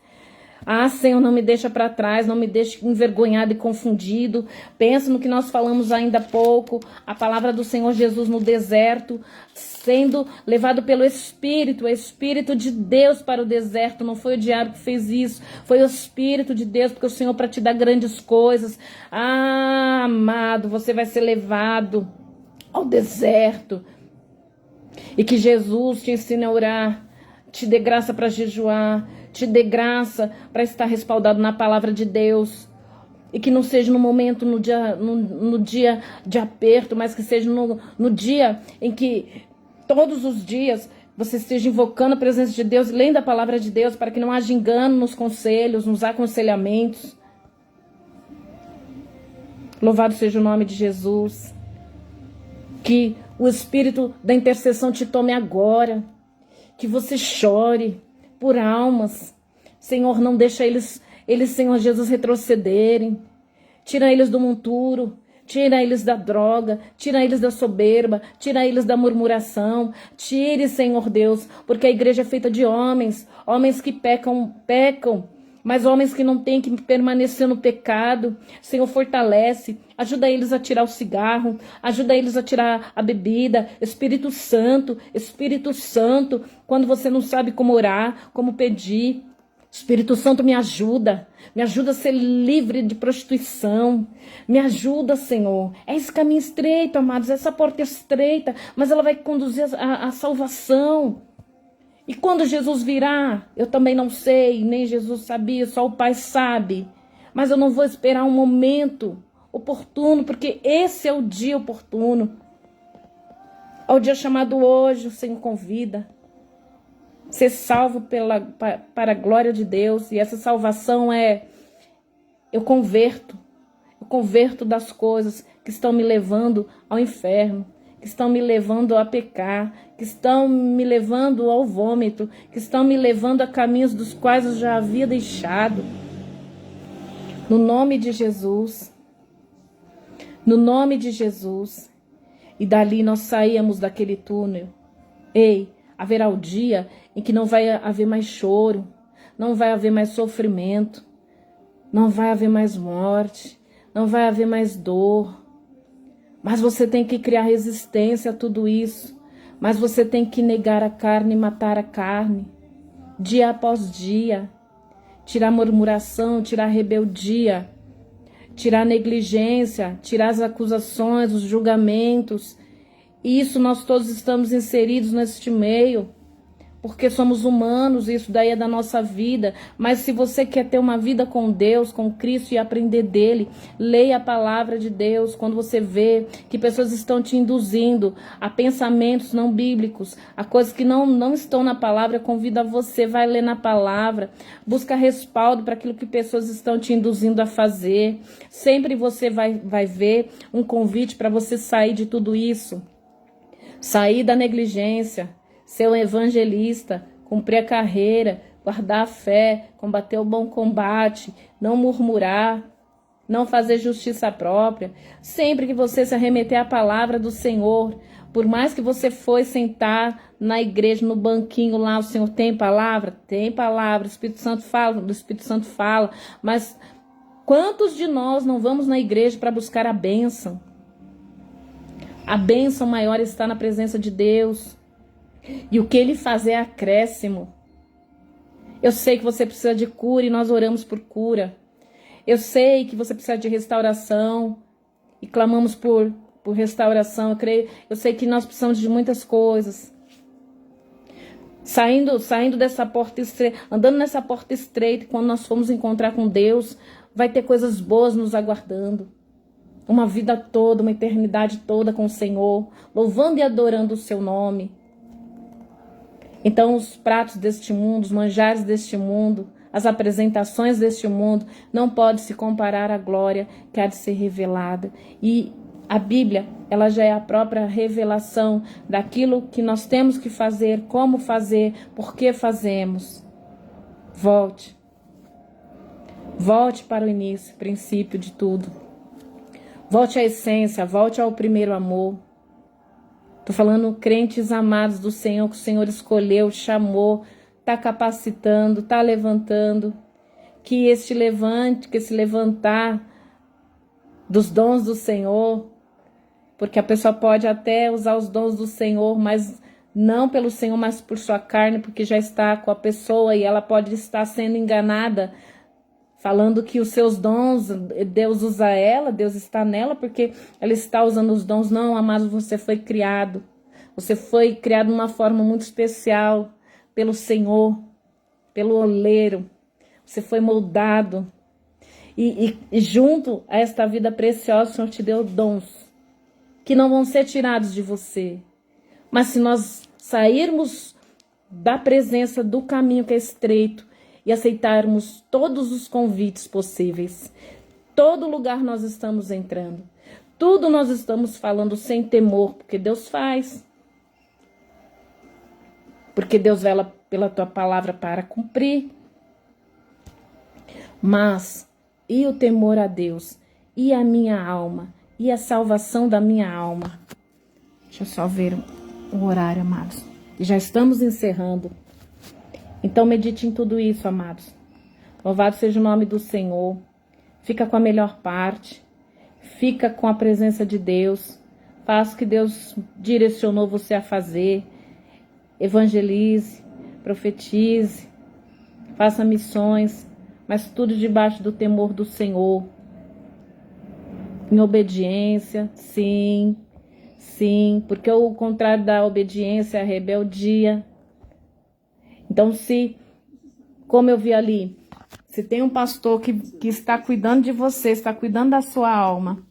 Ah, Senhor, não me deixa para trás, não me deixe envergonhado e confundido. Pensa no que nós falamos ainda há pouco, a palavra do Senhor Jesus no deserto, sendo levado pelo Espírito, o Espírito de Deus para o deserto. Não foi o diabo que fez isso, foi o Espírito de Deus, porque o Senhor para te dar grandes coisas. Ah, amado, você vai ser levado ao deserto. E que Jesus te ensine a orar, te dê graça para jejuar, te dê graça para estar respaldado na palavra de Deus. E que não seja no momento, no dia de aperto, mas que seja no dia em que todos os dias você esteja invocando a presença de Deus, lendo a palavra de Deus, para que não haja engano nos conselhos, nos aconselhamentos. Louvado seja o nome de Jesus. Que o espírito da intercessão te tome agora. Que você chore por almas. Senhor, não deixa eles, Senhor Jesus, retrocederem. Tira eles do monturo. Tira eles da droga. Tira eles da soberba. Tira eles da murmuração. Tire, Senhor Deus, porque a igreja é feita de homens. Homens que pecam. Mas homens que não têm que permanecer no pecado. Senhor, fortalece, ajuda eles a tirar o cigarro, ajuda eles a tirar a bebida. Espírito Santo, quando você não sabe como orar, como pedir, Espírito Santo, me ajuda a ser livre de prostituição, me ajuda, Senhor. É esse caminho estreito, amados, essa porta é estreita, mas ela vai conduzir à salvação. E quando Jesus virá, eu também não sei, nem Jesus sabia, só o Pai sabe. Mas eu não vou esperar um momento oportuno, porque esse é o dia oportuno. É o dia chamado hoje, o Senhor convida. Ser salvo para a glória de Deus. E essa salvação eu converto das coisas que estão me levando ao inferno, que estão me levando a pecar, que estão me levando ao vômito, que estão me levando a caminhos dos quais eu já havia deixado. No nome de Jesus. No nome de Jesus. E dali nós saíamos daquele túnel. Haverá o dia em que não vai haver mais choro, não vai haver mais sofrimento, não vai haver mais morte, não vai haver mais dor. Mas você tem que criar resistência a tudo isso. Mas você tem que negar a carne e matar a carne. Dia após dia. Tirar a murmuração, tirar a rebeldia. Tirar a negligência, tirar as acusações, os julgamentos. Isso nós todos estamos inseridos neste meio. Porque somos humanos, isso daí é da nossa vida. Mas se você quer ter uma vida com Deus, com Cristo e aprender dele, leia a palavra de Deus. Quando você vê que pessoas estão te induzindo a pensamentos não bíblicos, a coisas que não estão na palavra, convida você, vai ler na palavra, busca respaldo para aquilo que pessoas estão te induzindo a fazer. Sempre você vai ver um convite para você sair de tudo isso. Sair da negligência. Ser um evangelista, cumprir a carreira, guardar a fé, combater o bom combate, não murmurar, não fazer justiça própria. Sempre que você se arremeter à palavra do Senhor, por mais que você foi sentar na igreja, no banquinho lá, o Senhor tem palavra? Tem palavra, o Espírito Santo fala, mas quantos de nós não vamos na igreja para buscar a bênção? A bênção maior está na presença de Deus. E o que ele faz é acréscimo. Eu sei que você precisa de cura e nós oramos por cura. Eu sei que você precisa de restauração e clamamos por restauração. Eu sei que nós precisamos de muitas coisas. saindo dessa porta estreita, andando nessa porta estreita, quando nós formos encontrar com Deus, vai ter coisas boas nos aguardando. Uma vida toda, uma eternidade toda com o Senhor, louvando e adorando o seu nome. Então os pratos deste mundo, os manjares deste mundo, as apresentações deste mundo não podem se comparar à glória que há de ser revelada. E a Bíblia, ela já é a própria revelação daquilo que nós temos que fazer, como fazer, por que fazemos. Volte. Volte para o início, princípio de tudo. Volte à essência, volte ao primeiro amor. Estou falando crentes amados do Senhor, que o Senhor escolheu, chamou, está capacitando, está levantando. Que esse levantar dos dons do Senhor, porque a pessoa pode até usar os dons do Senhor, mas não pelo Senhor, mas por sua carne, porque já está com a pessoa e ela pode estar sendo enganada, falando que os seus dons, Deus usa ela, Deus está nela, porque ela está usando os dons. Não, amado, você foi criado. Você foi criado de uma forma muito especial pelo Senhor, pelo oleiro. Você foi moldado. E junto a esta vida preciosa, o Senhor te deu dons que não vão ser tirados de você. Mas se nós sairmos da presença do caminho que é estreito e aceitarmos todos os convites possíveis, todo lugar nós estamos entrando, tudo nós estamos falando sem temor, porque Deus faz. Porque Deus vela pela tua palavra para cumprir. Mas, e o temor a Deus? E a minha alma? E a salvação da minha alma? Deixa eu só ver o horário, amados. Já estamos encerrando. Então medite em tudo isso, amados. Louvado seja o nome do Senhor. Fica com a melhor parte. Fica com a presença de Deus. Faça o que Deus direcionou você a fazer. Evangelize, profetize, faça missões, mas tudo debaixo do temor do Senhor. Em obediência, sim, porque o contrário da obediência é a rebeldia. Então, como eu vi ali, se tem um pastor que está cuidando de você, está cuidando da sua alma,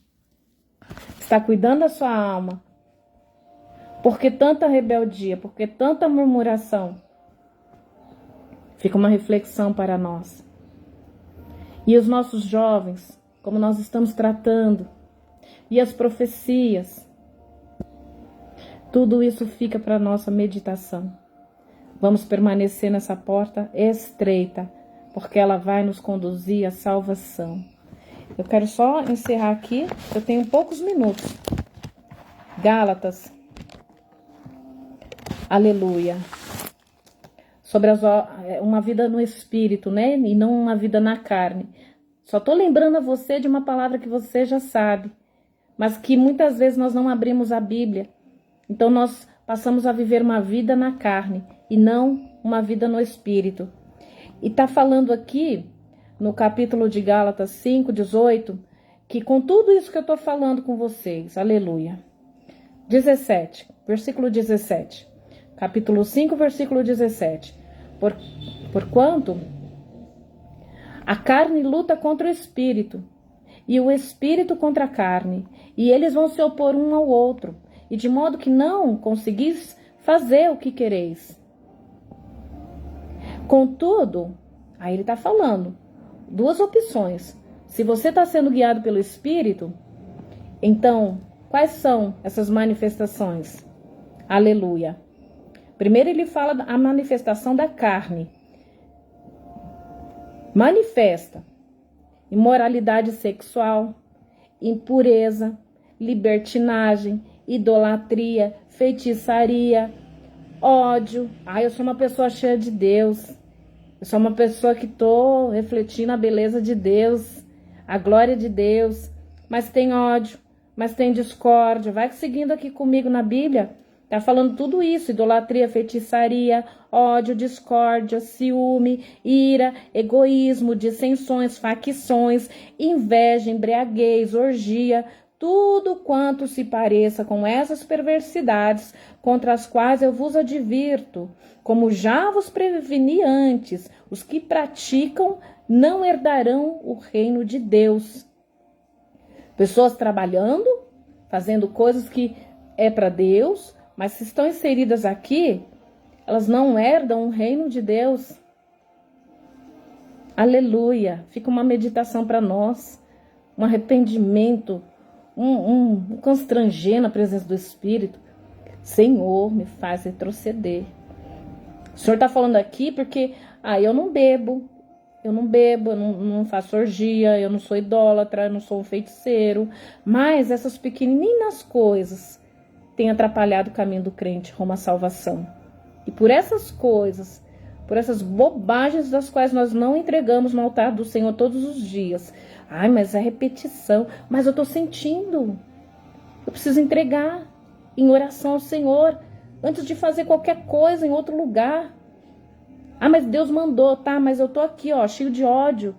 por que tanta rebeldia? Por que tanta murmuração? Fica uma reflexão para nós. E os nossos jovens, como nós estamos tratando, e as profecias, tudo isso fica para nossa meditação. Vamos permanecer nessa porta estreita, porque ela vai nos conduzir à salvação. Eu quero só encerrar aqui, eu tenho poucos minutos. Gálatas. Aleluia. Sobre uma vida no espírito, né? E não uma vida na carne. Só estou lembrando a você de uma palavra que você já sabe, mas que muitas vezes nós não abrimos a Bíblia. Então nós passamos a viver uma vida na carne e não uma vida no espírito. E está falando aqui, no capítulo de Gálatas 5:18, que com tudo isso que eu estou falando com vocês, aleluia. 17, versículo 17. Capítulo 5, versículo 17. Porquanto a carne luta contra o espírito, e o espírito contra a carne, e eles vão se opor um ao outro, e de modo que não conseguis fazer o que quereis. Contudo, aí ele está falando, duas opções. Se você está sendo guiado pelo espírito, então, quais são essas manifestações? Aleluia. Primeiro ele fala da manifestação da carne. Manifesta imoralidade sexual, impureza, libertinagem, idolatria, feitiçaria, ódio. Eu sou uma pessoa cheia de Deus. Eu sou uma pessoa que estou refletindo a beleza de Deus, a glória de Deus. Mas tem ódio, mas tem discórdia. Vai seguindo aqui comigo na Bíblia. Está falando tudo isso, idolatria, feitiçaria, ódio, discórdia, ciúme, ira, egoísmo, dissensões, facções, inveja, embriaguez, orgia, tudo quanto se pareça com essas perversidades, contra as quais eu vos advirto, como já vos preveni antes, os que praticam não herdarão o reino de Deus. Pessoas trabalhando, fazendo coisas que é para Deus, mas se estão inseridas aqui, elas não herdam o reino de Deus. Aleluia! Fica uma meditação para nós, um arrependimento, um constranger na presença do Espírito. Senhor, me faz retroceder. O Senhor está falando aqui porque eu não bebo, eu não faço orgia, eu não sou idólatra, eu não sou um feiticeiro, mas essas pequeninas coisas têm atrapalhado o caminho do crente rumo à salvação. E por essas coisas, por essas bobagens das quais nós não entregamos no altar do Senhor todos os dias. Mas é repetição, mas eu estou sentindo, eu preciso entregar em oração ao Senhor, antes de fazer qualquer coisa em outro lugar. Mas Deus mandou, tá? Mas eu tô aqui, cheio de ódio,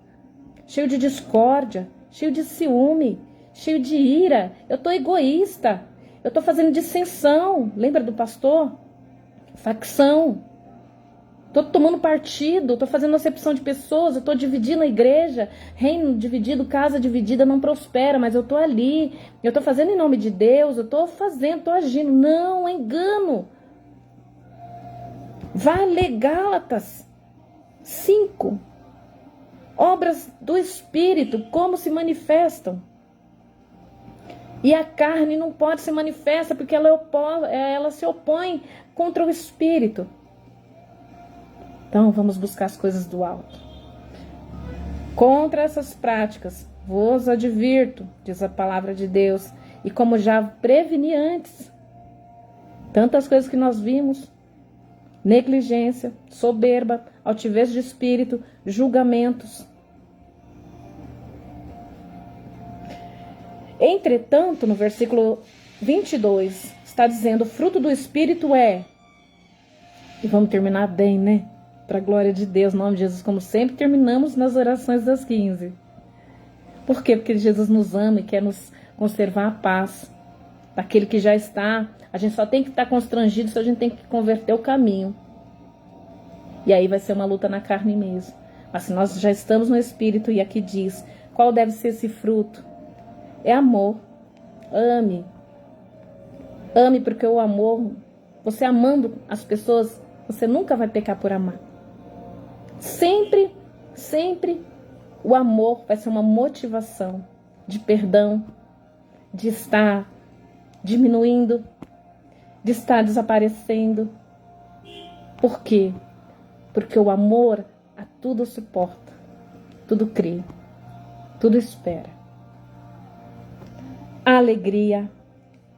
cheio de discórdia, cheio de ciúme, cheio de ira. Eu tô egoísta, eu tô fazendo dissensão. Lembra do pastor? Facção. Tô tomando partido, tô fazendo acepção de pessoas, eu tô dividindo a igreja. Reino dividido, casa dividida não prospera, mas eu tô ali. Eu tô fazendo em nome de Deus, eu tô fazendo, tô agindo. Não, é engano. Vai ler Gálatas 5. Obras do Espírito, como se manifestam. E a carne não pode se manifestar porque ela se opõe contra o Espírito. Então vamos buscar as coisas do alto. Contra essas práticas, vos advirto, diz a palavra de Deus, e como já preveni antes, tantas coisas que nós vimos, negligência, soberba, altivez de espírito, julgamentos. Entretanto, no versículo 22, está dizendo, o fruto do Espírito é... E vamos terminar bem, né? Para a glória de Deus, em nome de Jesus, como sempre terminamos nas orações das 15. Por quê? Porque Jesus nos ama e quer nos conservar a paz. Daquele que já está, a gente só tem que estar constrangido, só a gente tem que converter o caminho. E aí vai ser uma luta na carne mesmo. Mas se nós já estamos no Espírito, e aqui diz, qual deve ser esse fruto? É amor. Ame. Ame, porque o amor, você amando as pessoas, você nunca vai pecar por amar. Sempre, sempre o amor vai ser uma motivação de perdão, de estar diminuindo, de estar desaparecendo. Por quê? Porque o amor a tudo suporta, tudo crê, tudo espera. Alegria,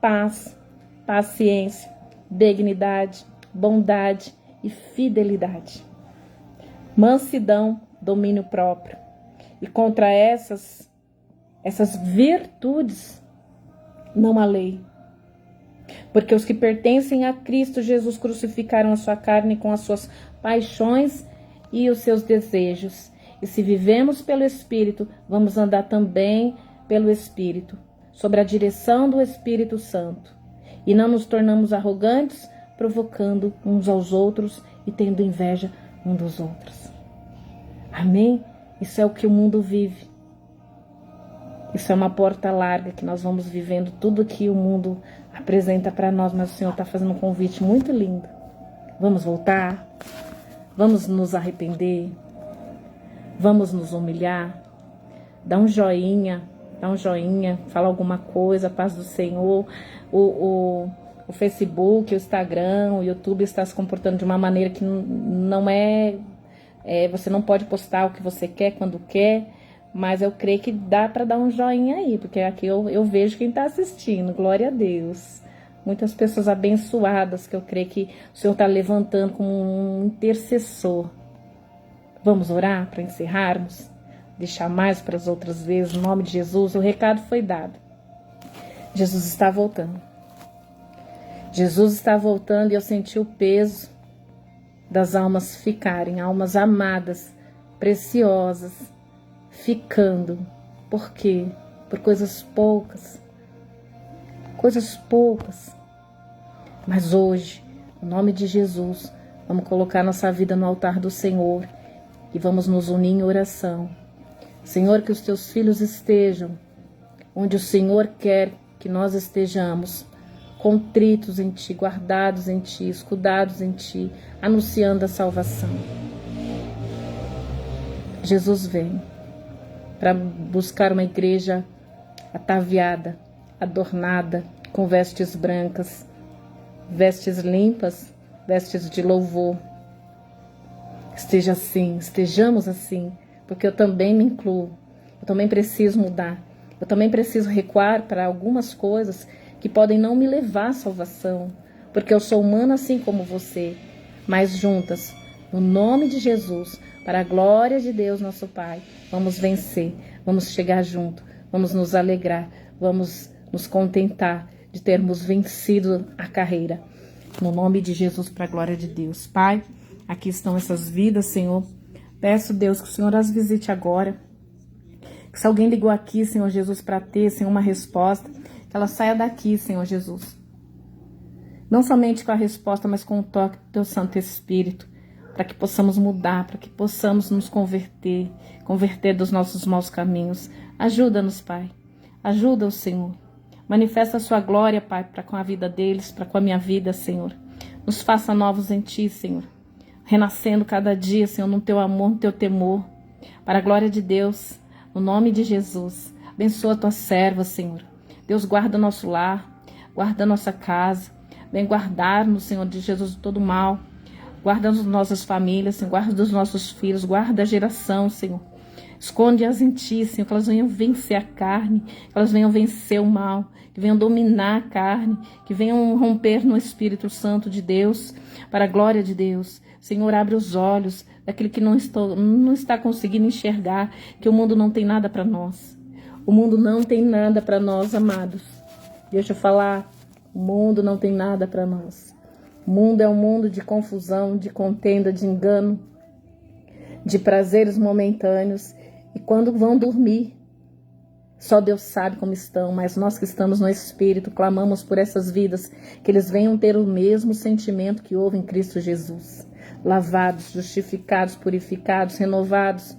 paz, paciência, benignidade, bondade e fidelidade. Mansidão, domínio próprio. E contra essas virtudes não há lei. Porque os que pertencem a Cristo Jesus crucificaram a sua carne com as suas paixões e os seus desejos. E se vivemos pelo Espírito, vamos andar também pelo Espírito, sob a direção do Espírito Santo. E não nos tornamos arrogantes, provocando uns aos outros e tendo inveja um dos outros. Amém? Isso é o que o mundo vive. Isso é uma porta larga que nós vamos vivendo tudo que o mundo apresenta para nós, mas o Senhor está fazendo um convite muito lindo. Vamos voltar? Vamos nos arrepender? Vamos nos humilhar? Dá um joinha, fala alguma coisa, paz do Senhor. O Facebook, o Instagram, o YouTube está se comportando de uma maneira que não é... você não pode postar o que você quer, quando quer, mas eu creio que dá para dar um joinha aí, porque aqui eu vejo quem está assistindo, glória a Deus. Muitas pessoas abençoadas que eu creio que o Senhor está levantando como um intercessor. Vamos orar para encerrarmos? Deixar mais para as outras vezes, no nome de Jesus, o recado foi dado. Jesus está voltando. Jesus está voltando e eu senti o peso das almas ficarem, almas amadas, preciosas, ficando. Por quê? Por coisas poucas, coisas poucas. Mas hoje, no nome de Jesus, vamos colocar nossa vida no altar do Senhor e vamos nos unir em oração. Senhor, que os teus filhos estejam onde o Senhor quer que nós estejamos, contritos em Ti, guardados em Ti, escudados em Ti, anunciando a salvação. Jesus vem para buscar uma igreja ataviada, adornada, com vestes brancas, vestes limpas, vestes de louvor. Esteja assim, estejamos assim, porque eu também me incluo, eu também preciso mudar, eu também preciso recuar para algumas coisas que podem não me levar à salvação, porque eu sou humana assim como você, mas juntas, no nome de Jesus, para a glória de Deus nosso Pai, vamos vencer, vamos chegar junto, vamos nos alegrar, vamos nos contentar de termos vencido a carreira. No nome de Jesus, para a glória de Deus. Pai, aqui estão essas vidas, Senhor. Peço, Deus, que o Senhor as visite agora. Que se alguém ligou aqui, Senhor Jesus, para ter, Senhor, uma resposta, que ela saia daqui, Senhor Jesus. Não somente com a resposta, mas com o toque do Teu Santo Espírito, para que possamos mudar, para que possamos nos converter dos nossos maus caminhos. Ajuda-nos, Pai. Ajuda-os, Senhor. Manifesta a sua glória, Pai, para com a vida deles, para com a minha vida, Senhor. Nos faça novos em Ti, Senhor. Renascendo cada dia, Senhor, no Teu amor, no Teu temor. Para a glória de Deus, no nome de Jesus. Abençoa a Tua serva, Senhor. Deus, guarda o nosso lar, guarda a nossa casa. Vem guardar-nos, Senhor, de Jesus, de todo mal. Guarda as nossas famílias, Senhor. Guarda os nossos filhos. Guarda a geração, Senhor. Esconde-as em Ti, Senhor, que elas venham vencer a carne, que elas venham vencer o mal, que venham dominar a carne, que venham romper no Espírito Santo de Deus, para a glória de Deus. Senhor, abre os olhos daquele que não está conseguindo enxergar que o mundo não tem nada para nós. O mundo não tem nada para nós, amados. Deixa eu falar, o mundo não tem nada para nós. O mundo é um mundo de confusão, de contenda, de engano, de prazeres momentâneos. E quando vão dormir, só Deus sabe como estão, mas nós que estamos no Espírito, clamamos por essas vidas, que eles venham ter o mesmo sentimento que houve em Cristo Jesus. Lavados, justificados, purificados, renovados,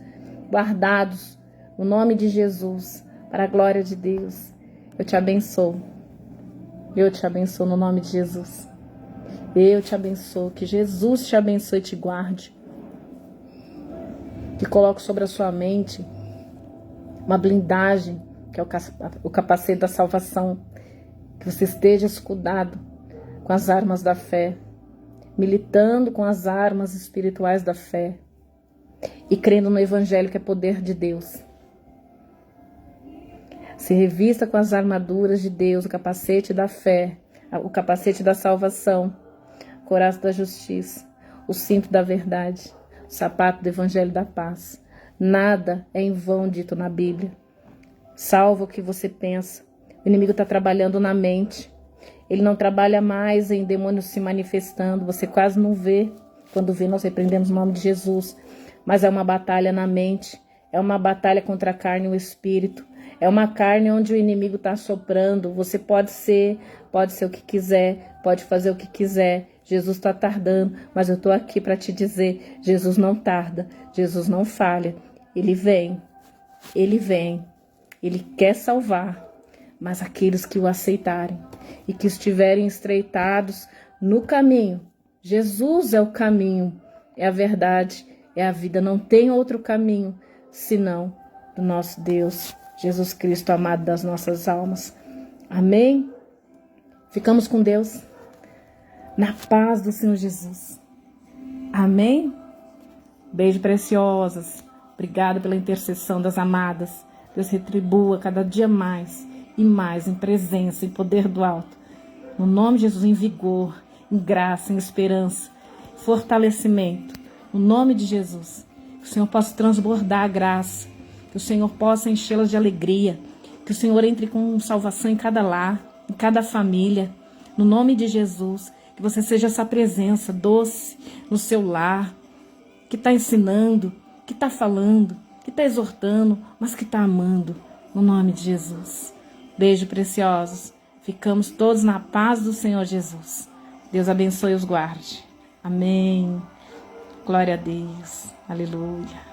guardados, no nome de Jesus, para a glória de Deus. Eu te abençoo. Eu te abençoo no nome de Jesus. Eu te abençoo, que Jesus te abençoe e te guarde. Que coloque sobre a sua mente uma blindagem, que é o capacete da salvação. Que você esteja escudado com as armas da fé, militando com as armas espirituais da fé e crendo no Evangelho, que é poder de Deus. Se revista com as armaduras de Deus, o capacete da fé, o capacete da salvação, o couraça da justiça, o cinto da verdade, o sapato do Evangelho da paz. Nada é em vão dito na Bíblia. Salva o que você pensa. O inimigo está trabalhando na mente. Ele não trabalha mais em demônios se manifestando. Você quase não vê. Quando vê, nós repreendemos o nome de Jesus. Mas é uma batalha na mente. É uma batalha contra a carne e o espírito. É uma carne onde o inimigo está soprando. Você pode ser o que quiser, pode fazer o que quiser. Jesus está tardando, mas eu estou aqui para te dizer, Jesus não tarda, Jesus não falha. Ele vem, Ele quer salvar, mas aqueles que o aceitarem e que estiverem estreitados no caminho, Jesus é o caminho, é a verdade, é a vida, não tem outro caminho senão do nosso Deus, Jesus Cristo, amado das nossas almas. Amém? Ficamos com Deus, na paz do Senhor Jesus. Amém? Beijo, preciosas. Obrigada pela intercessão das amadas. Deus retribua cada dia mais e mais em presença, em poder do alto. No nome de Jesus, em vigor, em graça, em esperança, fortalecimento. No nome de Jesus. Que o Senhor possa transbordar a graça. Que o Senhor possa enchê-las de alegria. Que o Senhor entre com salvação em cada lar, em cada família. No nome de Jesus. Que você seja essa presença doce no seu lar. Que está ensinando, que está falando, que está exortando, mas que está amando. No nome de Jesus. Beijo, preciosos. Ficamos todos na paz do Senhor Jesus. Deus abençoe e os guarde. Amém. Glória a Deus. Aleluia.